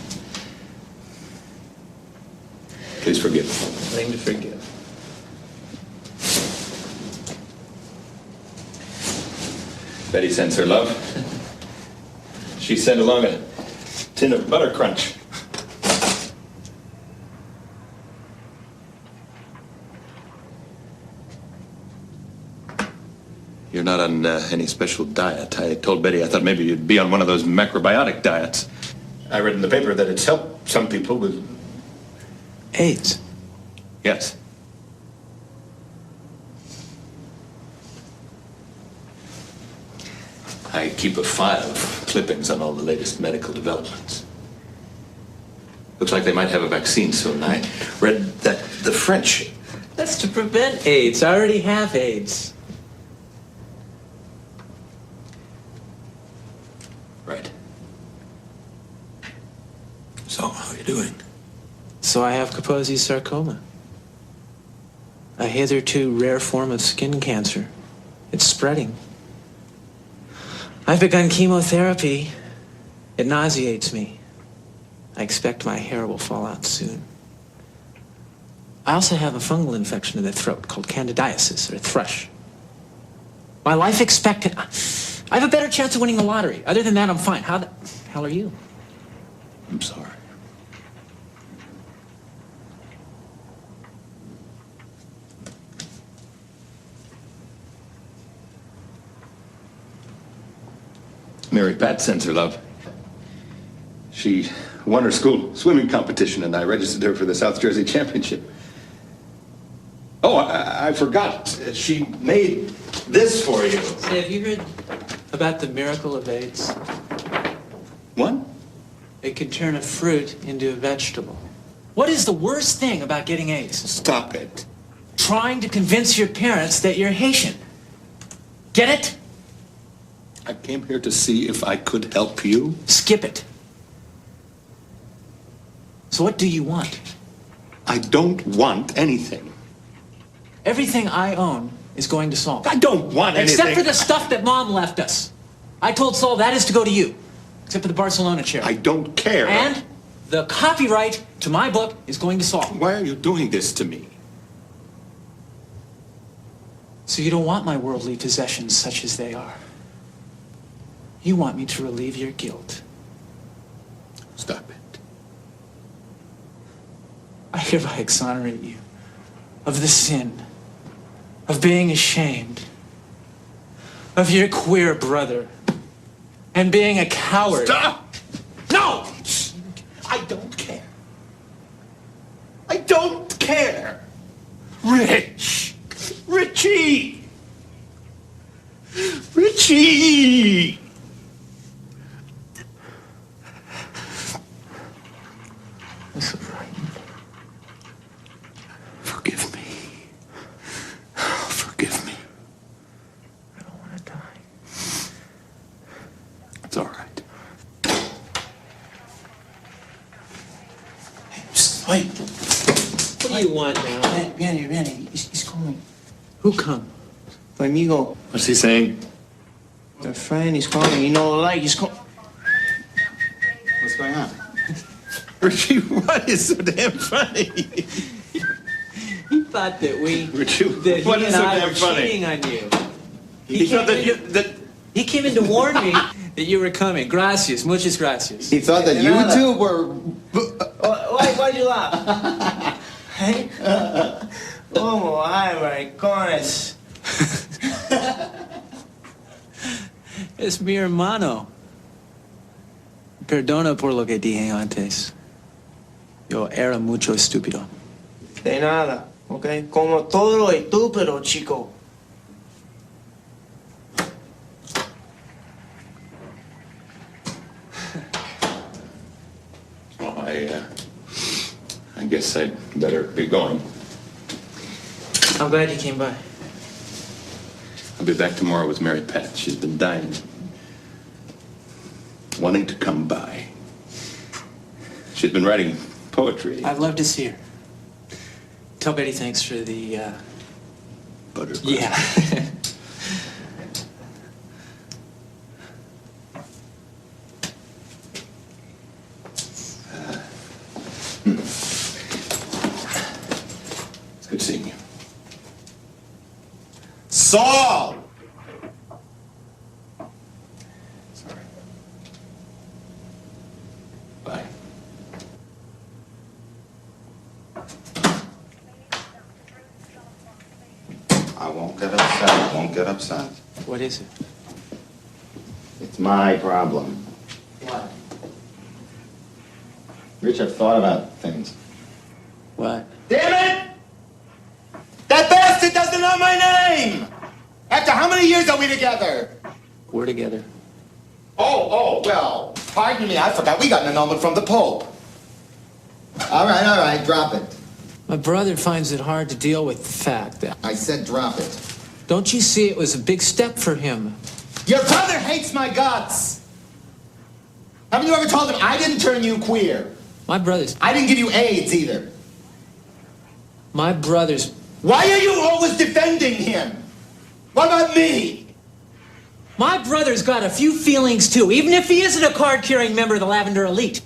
Could Please forgive. Nothing to forgive. Betty sends her love. She sent along a tin of butter crunch. You're not on any special diet. I told Betty I thought maybe you'd be on one of those macrobiotic diets. I read in the paper that it's helped some people with AIDS. Yes. I keep a file of clippings on all the latest medical developments. Looks like they might have a vaccine soon. I read that the French... That's to prevent AIDS. I already have AIDS. Right. So, how are you doing? So I have Kaposi's sarcoma. A hitherto rare form of skin cancer. It's spreading. I've begun chemotherapy. It nauseates me. I expect my hair will fall out soon. I also have a fungal infection in the throat called candidiasis or thrush. My life expectancy... I have a better chance of winning the lottery. Other than that, I'm fine. How the hell are you? I'm sorry. Mary Pat sends her love. She won her school swimming competition, and I registered her for the South Jersey Championship. Oh, I forgot. She made this for you. Say, have you heard about the miracle of AIDS? What? It can turn a fruit into a vegetable. What is the worst thing about getting AIDS? Stop it. Trying to convince your parents that you're Haitian. Get it? I came here to see if I could help you. Skip it. So what do you want? I don't want anything. Everything I own is going to Saul. I don't want anything. Except for the stuff that Mom left us. I told Saul that is to go to you. Except for the Barcelona chair. I don't care. And the copyright to my book is going to Saul. Why are you doing this to me? So you don't want my worldly possessions such as they are. You want me to relieve your guilt. Stop it. I hereby exonerate you of the sin of being ashamed of your queer brother and being a coward. Stop! No! I don't care. I don't care. Rich. Richie. Richie. Listen, right. Forgive me. Forgive me. I don't want to die. It's all right. Wait. What do you want now? Viene, he's coming. Who come? Tu amigo, What's he saying? the friend, he's coming. You know, like, he's coming. What's going on? Richie, what is so damn funny? He thought that Richie, that what he is and so I damn were funny? cheating on you. He thought He came in to warn me that you were coming. Gracias, muchas gracias. He thought that you two were... Why'd you laugh? Hey? Oh, ay, maricones. Es mi hermano. Perdona por lo que dije antes. Yo era mucho estúpido. De nada, ¿ok? Como todo lo estúpido, chico. Well, I guess I'd better be going. I'm glad you came by. I'll be back tomorrow with Mary Pat. She's been dying, wanting to come by. She's been writing poetry. I'd love to see her. Tell Betty thanks for the, Butter. Yeah. missing. Saul! Bye. I won't get upset. I won't get upset. What is it? It's my problem. What? Rich, I've thought about things. What? Damn it! That bastard doesn't know my name! After how many years are we together? We're together. Oh, well, pardon me, I forgot. We got an annulment from the Pope. All right, drop it. My brother finds it hard to deal with the fact that... I said drop it. Don't you see it was a big step for him? Your brother hates my guts! Haven't you ever told him I didn't turn you queer? My brother's... I didn't give you AIDS either. My brother's... Why are you always defending him? What about me? My brother's got a few feelings, too, even if he isn't a card-carrying member of the Lavender Elite.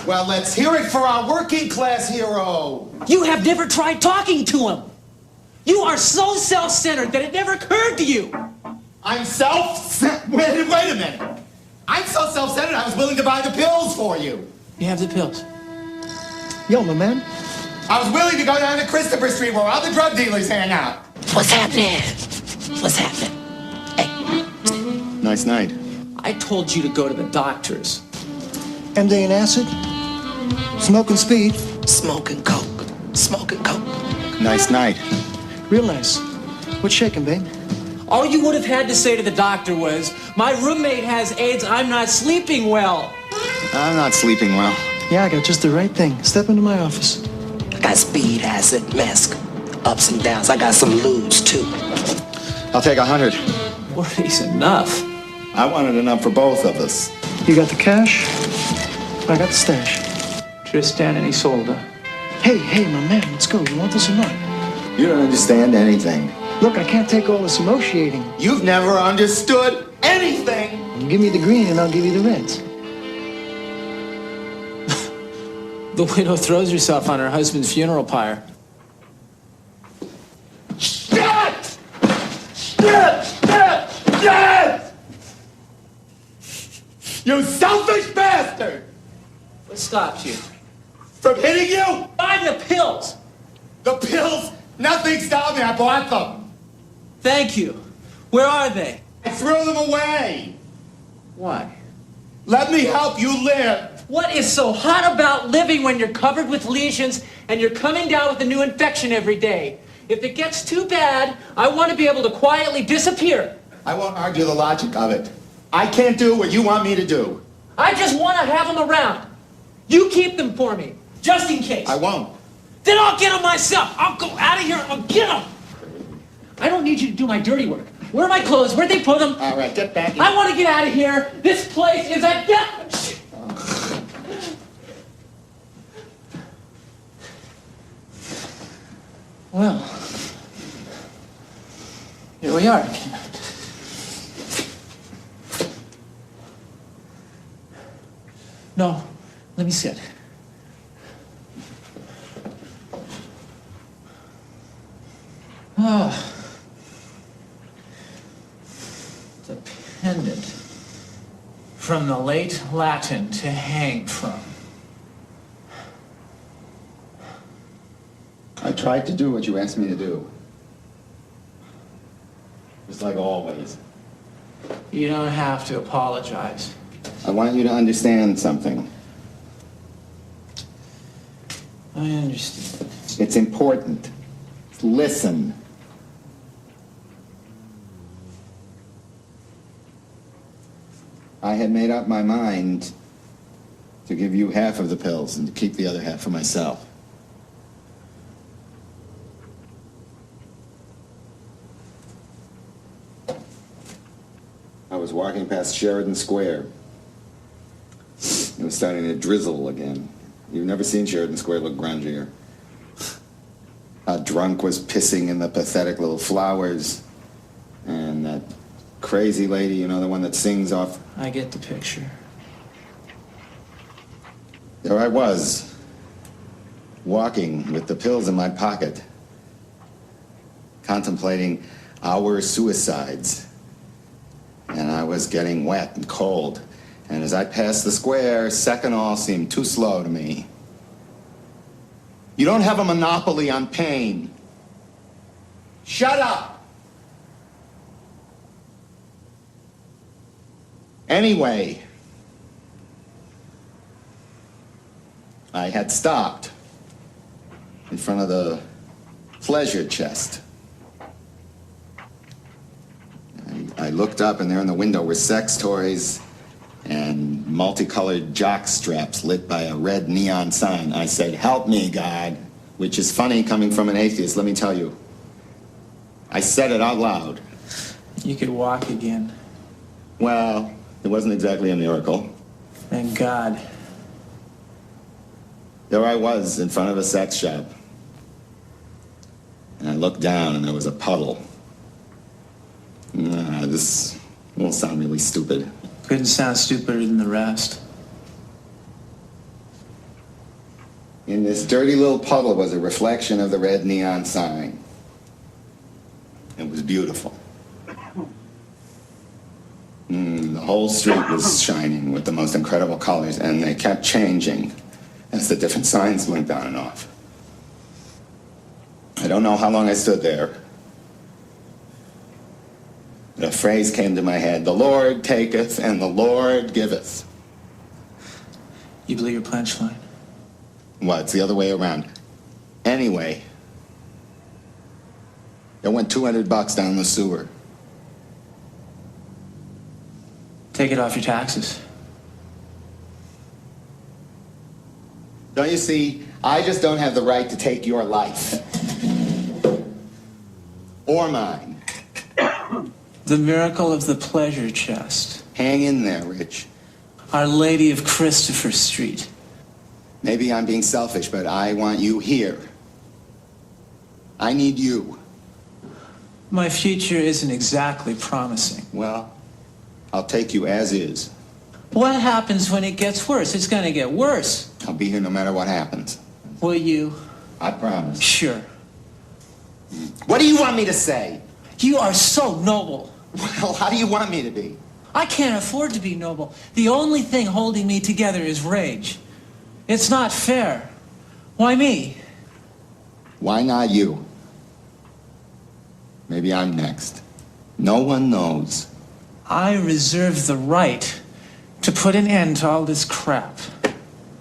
Well, let's hear it for our working class hero. You have never tried talking to him. You are so self-centered that it never occurred to you. I'm wait a minute. I'm so self-centered I was willing to buy the pills for you. You have the pills. Yo, my man. I was willing to go down to Christopher Street where all the drug dealers hang out. What's happening? What's happening? Nice night. I told you to go to the doctors. MD and acid? Smoking speed? Smoking coke. Smoking coke. Nice night. Real nice. What's shaking, babe? All you would have had to say to the doctor was, my roommate has AIDS, I'm not sleeping well. I'm not sleeping well. Yeah, I got just the right thing. Step into my office. I got speed, acid, meth, ups and downs. I got some lewds, too. I'll take 100. 40's enough. I wanted enough for both of us. You got the cash? I got the stash. Tristan and Isolde. Hey, my man, let's go. You want this or not? You don't understand anything. Look, I can't take all this emotiating. You've never understood anything. You give me the green and I'll give you the reds. The widow throws herself on her husband's funeral pyre. Shit! Shit! You selfish bastard! What stops you? From hitting you? Buy the pills! The pills? Nothing stopped me. I bought them. Thank you. Where are they? I threw them away. Why? Let me help you live. What is so hot about living when you're covered with lesions and you're coming down with a new infection every day? If it gets too bad, I want to be able to quietly disappear. I won't argue the logic of it. I can't do what you want me to do. I just want to have them around. You keep them for me, just in case. I won't. Then I'll get them myself. I'll go out of here and I'll get them. I don't need you to do my dirty work. Where are my clothes? Where'd they put them? All right, get back in. I want to get out of here. This place is a death. Well, here we are. No, let me sit. Oh. The pendant from the late Latin to hang from. I tried to do what you asked me to do. Just like always. You don't have to apologize. I want you to understand something. I understand. It's important. Listen. I had made up my mind to give you half of the pills and to keep the other half for myself. I was walking past Sheridan Square. It was starting to drizzle again. You've never seen Sheridan Square look grungier. A drunk was pissing in the pathetic little flowers. And that crazy lady, you know, the one that sings off. I get the picture. There I was, walking with the pills in my pocket. contemplating our suicides. And I was getting wet and cold. And as I passed the square, second all seemed too slow to me. You don't have a monopoly on pain. Shut up! Anyway, I had stopped in front of the pleasure chest. I looked up, and there in the window were sex toys and multicolored jock straps lit by a red neon sign. I said, "Help me, God," which is funny coming from an atheist, let me tell you. I said it out loud. You could walk again. Well, it wasn't exactly a miracle. Thank God. There I was in front of a sex shop. And I looked down, and there was a puddle. This will sound really stupid. Couldn't sound stupider than the rest. In this dirty little puddle was a reflection of the red neon sign. It was beautiful. The whole street was shining with the most incredible colors, and they kept changing as the different signs blinked on and off. I don't know how long I stood there. But a phrase came to my head: "The Lord taketh and the Lord giveth." You blew your punchline. What? It's the other way around. Anyway, there went $200 down the sewer. Take it off your taxes. Don't you see? I just don't have the right to take your life. Or mine. The miracle of the pleasure chest. Hang in there, Rich. Our Lady of Christopher Street. Maybe I'm being selfish, but I want you here. I need you. My future isn't exactly promising. Well, I'll take you as is. What happens when it gets worse? It's going to get worse. I'll be here no matter what happens. Will you? I promise. Sure. What do you want me to say? You are so noble. Well, how do you want me to be? I can't afford to be noble. The only thing holding me together is rage. It's not fair. Why me? Why not you? Maybe I'm next. No one knows. I reserve the right to put an end to all this crap.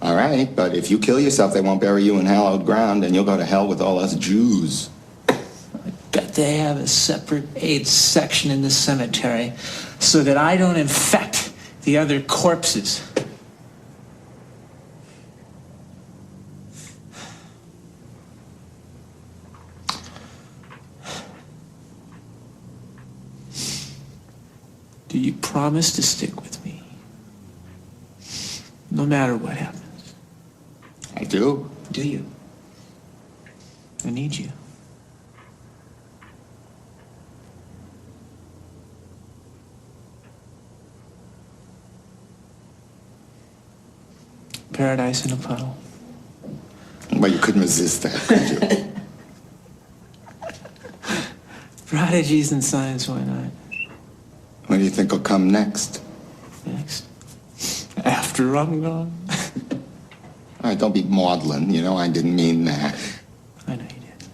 All right, but if you kill yourself, they won't bury you in hallowed ground, and you'll go to hell with all us Jews. Bet they have a separate AIDS section in the cemetery so that I don't infect the other corpses. Do you promise to stick with me? No matter what happens. I do. Do you? I need you. Paradise in a puddle. Well, you couldn't resist that, could you? Prodigies and science, why not? What do you think will come next? Next? After I'm gone? All right, don't be maudlin. You know I didn't mean that. I know you did.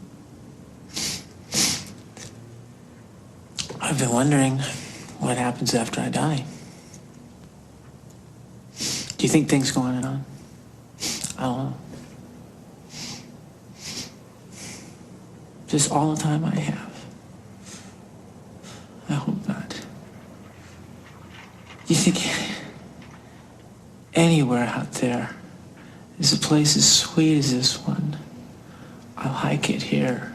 I've been wondering what happens after I die. Do you think things go on and on? I don't know. Just all the time I have. I hope not. Do you think anywhere out there is a place as sweet as this one? I like it here.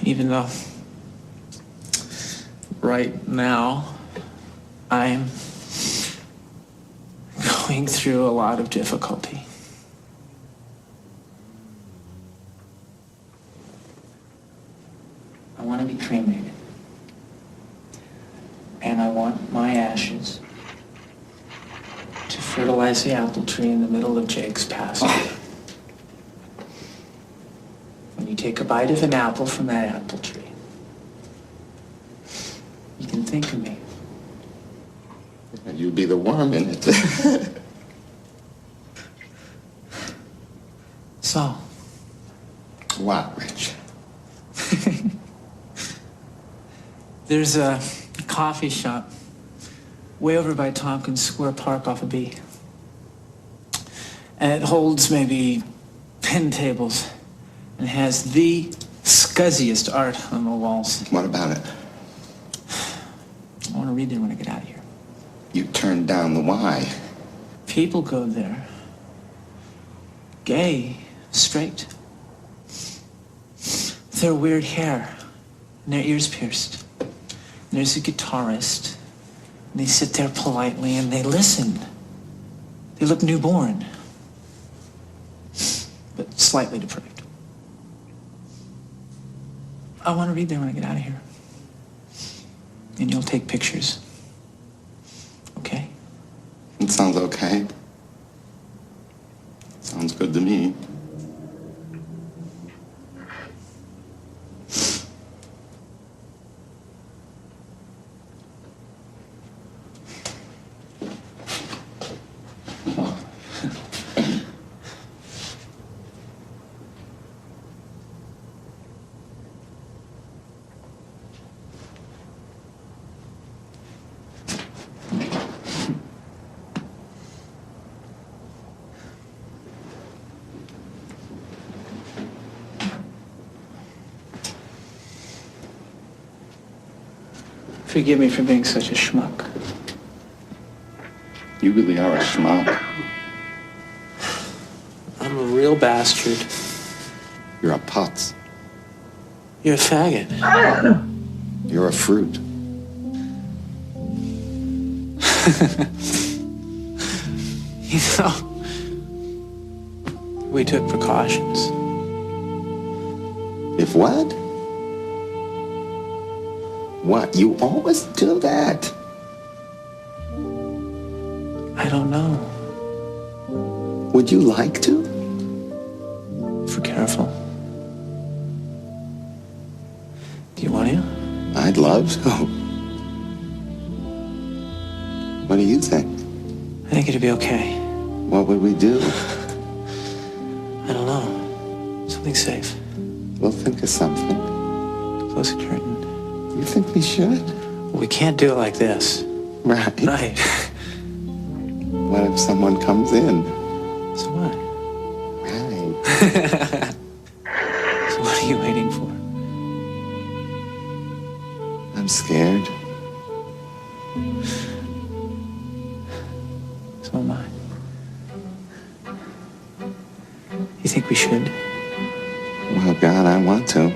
Even though right now I'm going through a lot of difficulty. I want to be cremated. And I want my ashes to fertilize the apple tree in the middle of Jake's passage. When you take a bite of an apple from that apple tree. You can think of me. You'd be the worm in it. So, What, Rich? there's a coffee shop way over by Tompkins Square Park off of B. And it holds maybe 10 tables and has the scuzziest art on the walls. What about it? I want to read it when I get out of here. You turned down the why. People go there. Gay, straight. With their weird hair and their ears pierced. And there's a guitarist. And they sit there politely and they listen. They look newborn. But slightly depraved. I want to read there when I get out of here. And you'll take pictures. Okay? It sounds okay. Sounds good to me. Forgive me for being such a schmuck. You really are a schmuck. I'm a real bastard. You're a putz. You're a faggot. You're a fruit. You know, we took precautions. If what? What? You always do that. I don't know. Would you like to? If we're careful. Do you want to? I'd love to. What do you think? I think it'd be okay. What would we do? I don't know. Something safe. We'll think of something. Close the curtain. You think we should? Well, we can't do it like this. Right. Right. What if someone comes in? So what? Right. So what are you waiting for? I'm scared. So am I. You think we should? Well, God, I want to.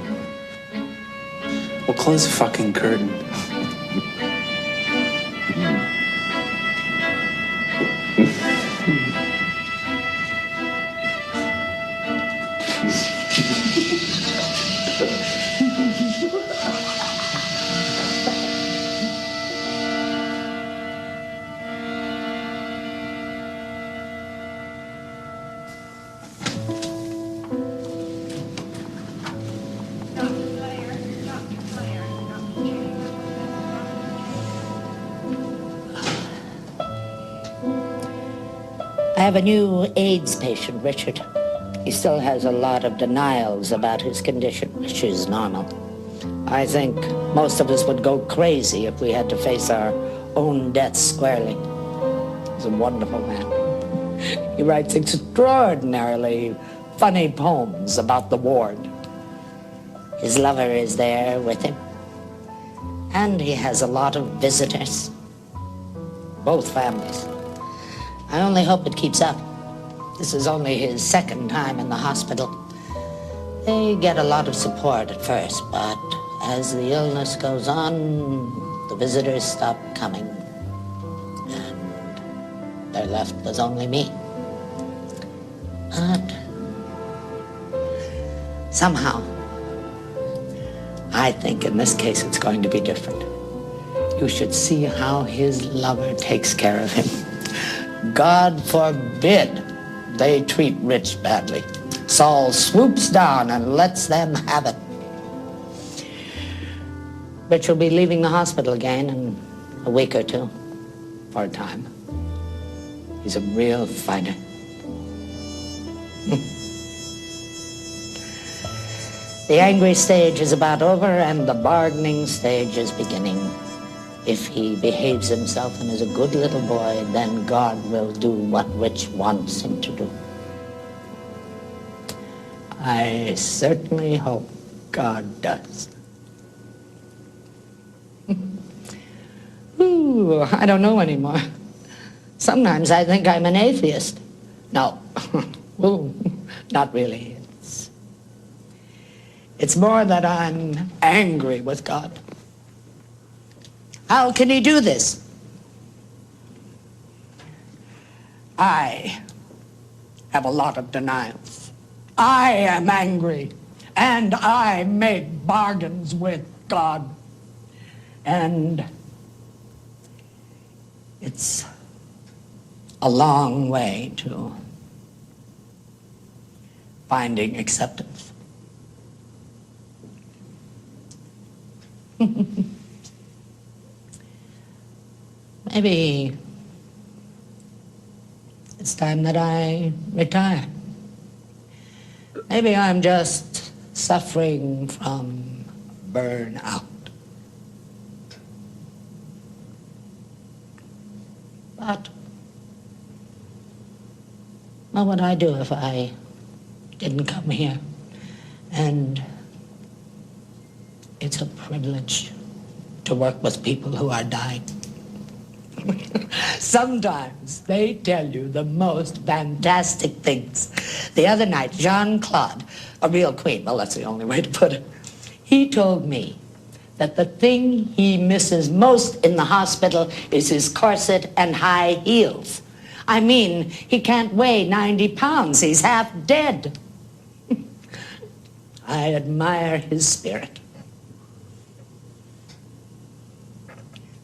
Well, close the fucking curtain. I have a new AIDS patient, Richard. He still has a lot of denials about his condition, which is normal. I think most of us would go crazy if we had to face our own deaths squarely. He's a wonderful man. He writes extraordinarily funny poems about the ward. His lover is there with him. And he has a lot of visitors. Both families. I only hope it keeps up. This is only his second time in the hospital. They get a lot of support at first, but as the illness goes on, the visitors stop coming. And they're left with only me. But somehow, I think in this case it's going to be different. You should see how his lover takes care of him. God forbid they treat Rich badly. Saul swoops down and lets them have it. Rich will be leaving the hospital again in a week or two, for a time. He's a real fighter. The angry stage is about over and the bargaining stage is beginning. If he behaves himself and is a good little boy, then God will do what Rich wants him to do. I certainly hope God does. Ooh, I don't know anymore. Sometimes I think I'm an atheist. No, ooh, not really. It's more that I'm angry with God. How can he do this? I have a lot of denials. I am angry, and I make bargains with God. And it's a long way to finding acceptance. Maybe it's time that I retire. Maybe I'm just suffering from burnout. But what would I do if I didn't come here? And it's a privilege to work with people who are dying. Sometimes they tell you the most fantastic things. The other night, Jean-Claude, a real queen, well, that's the only way to put it, he told me that the thing he misses most in the hospital is his corset and high heels. I mean, he can't weigh 90 pounds. He's half dead. I admire his spirit.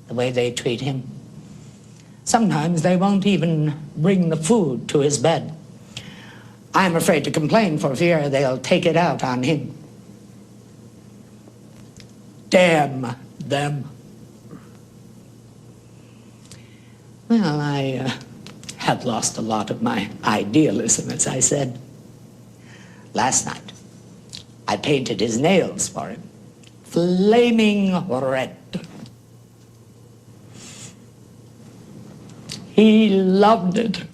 The way they treat him. Sometimes they won't even bring the food to his bed. I'm afraid to complain for fear they'll take it out on him. Damn them. Well, I have lost a lot of my idealism, as I said. Last night, I painted his nails for him. Flaming red. He loved it.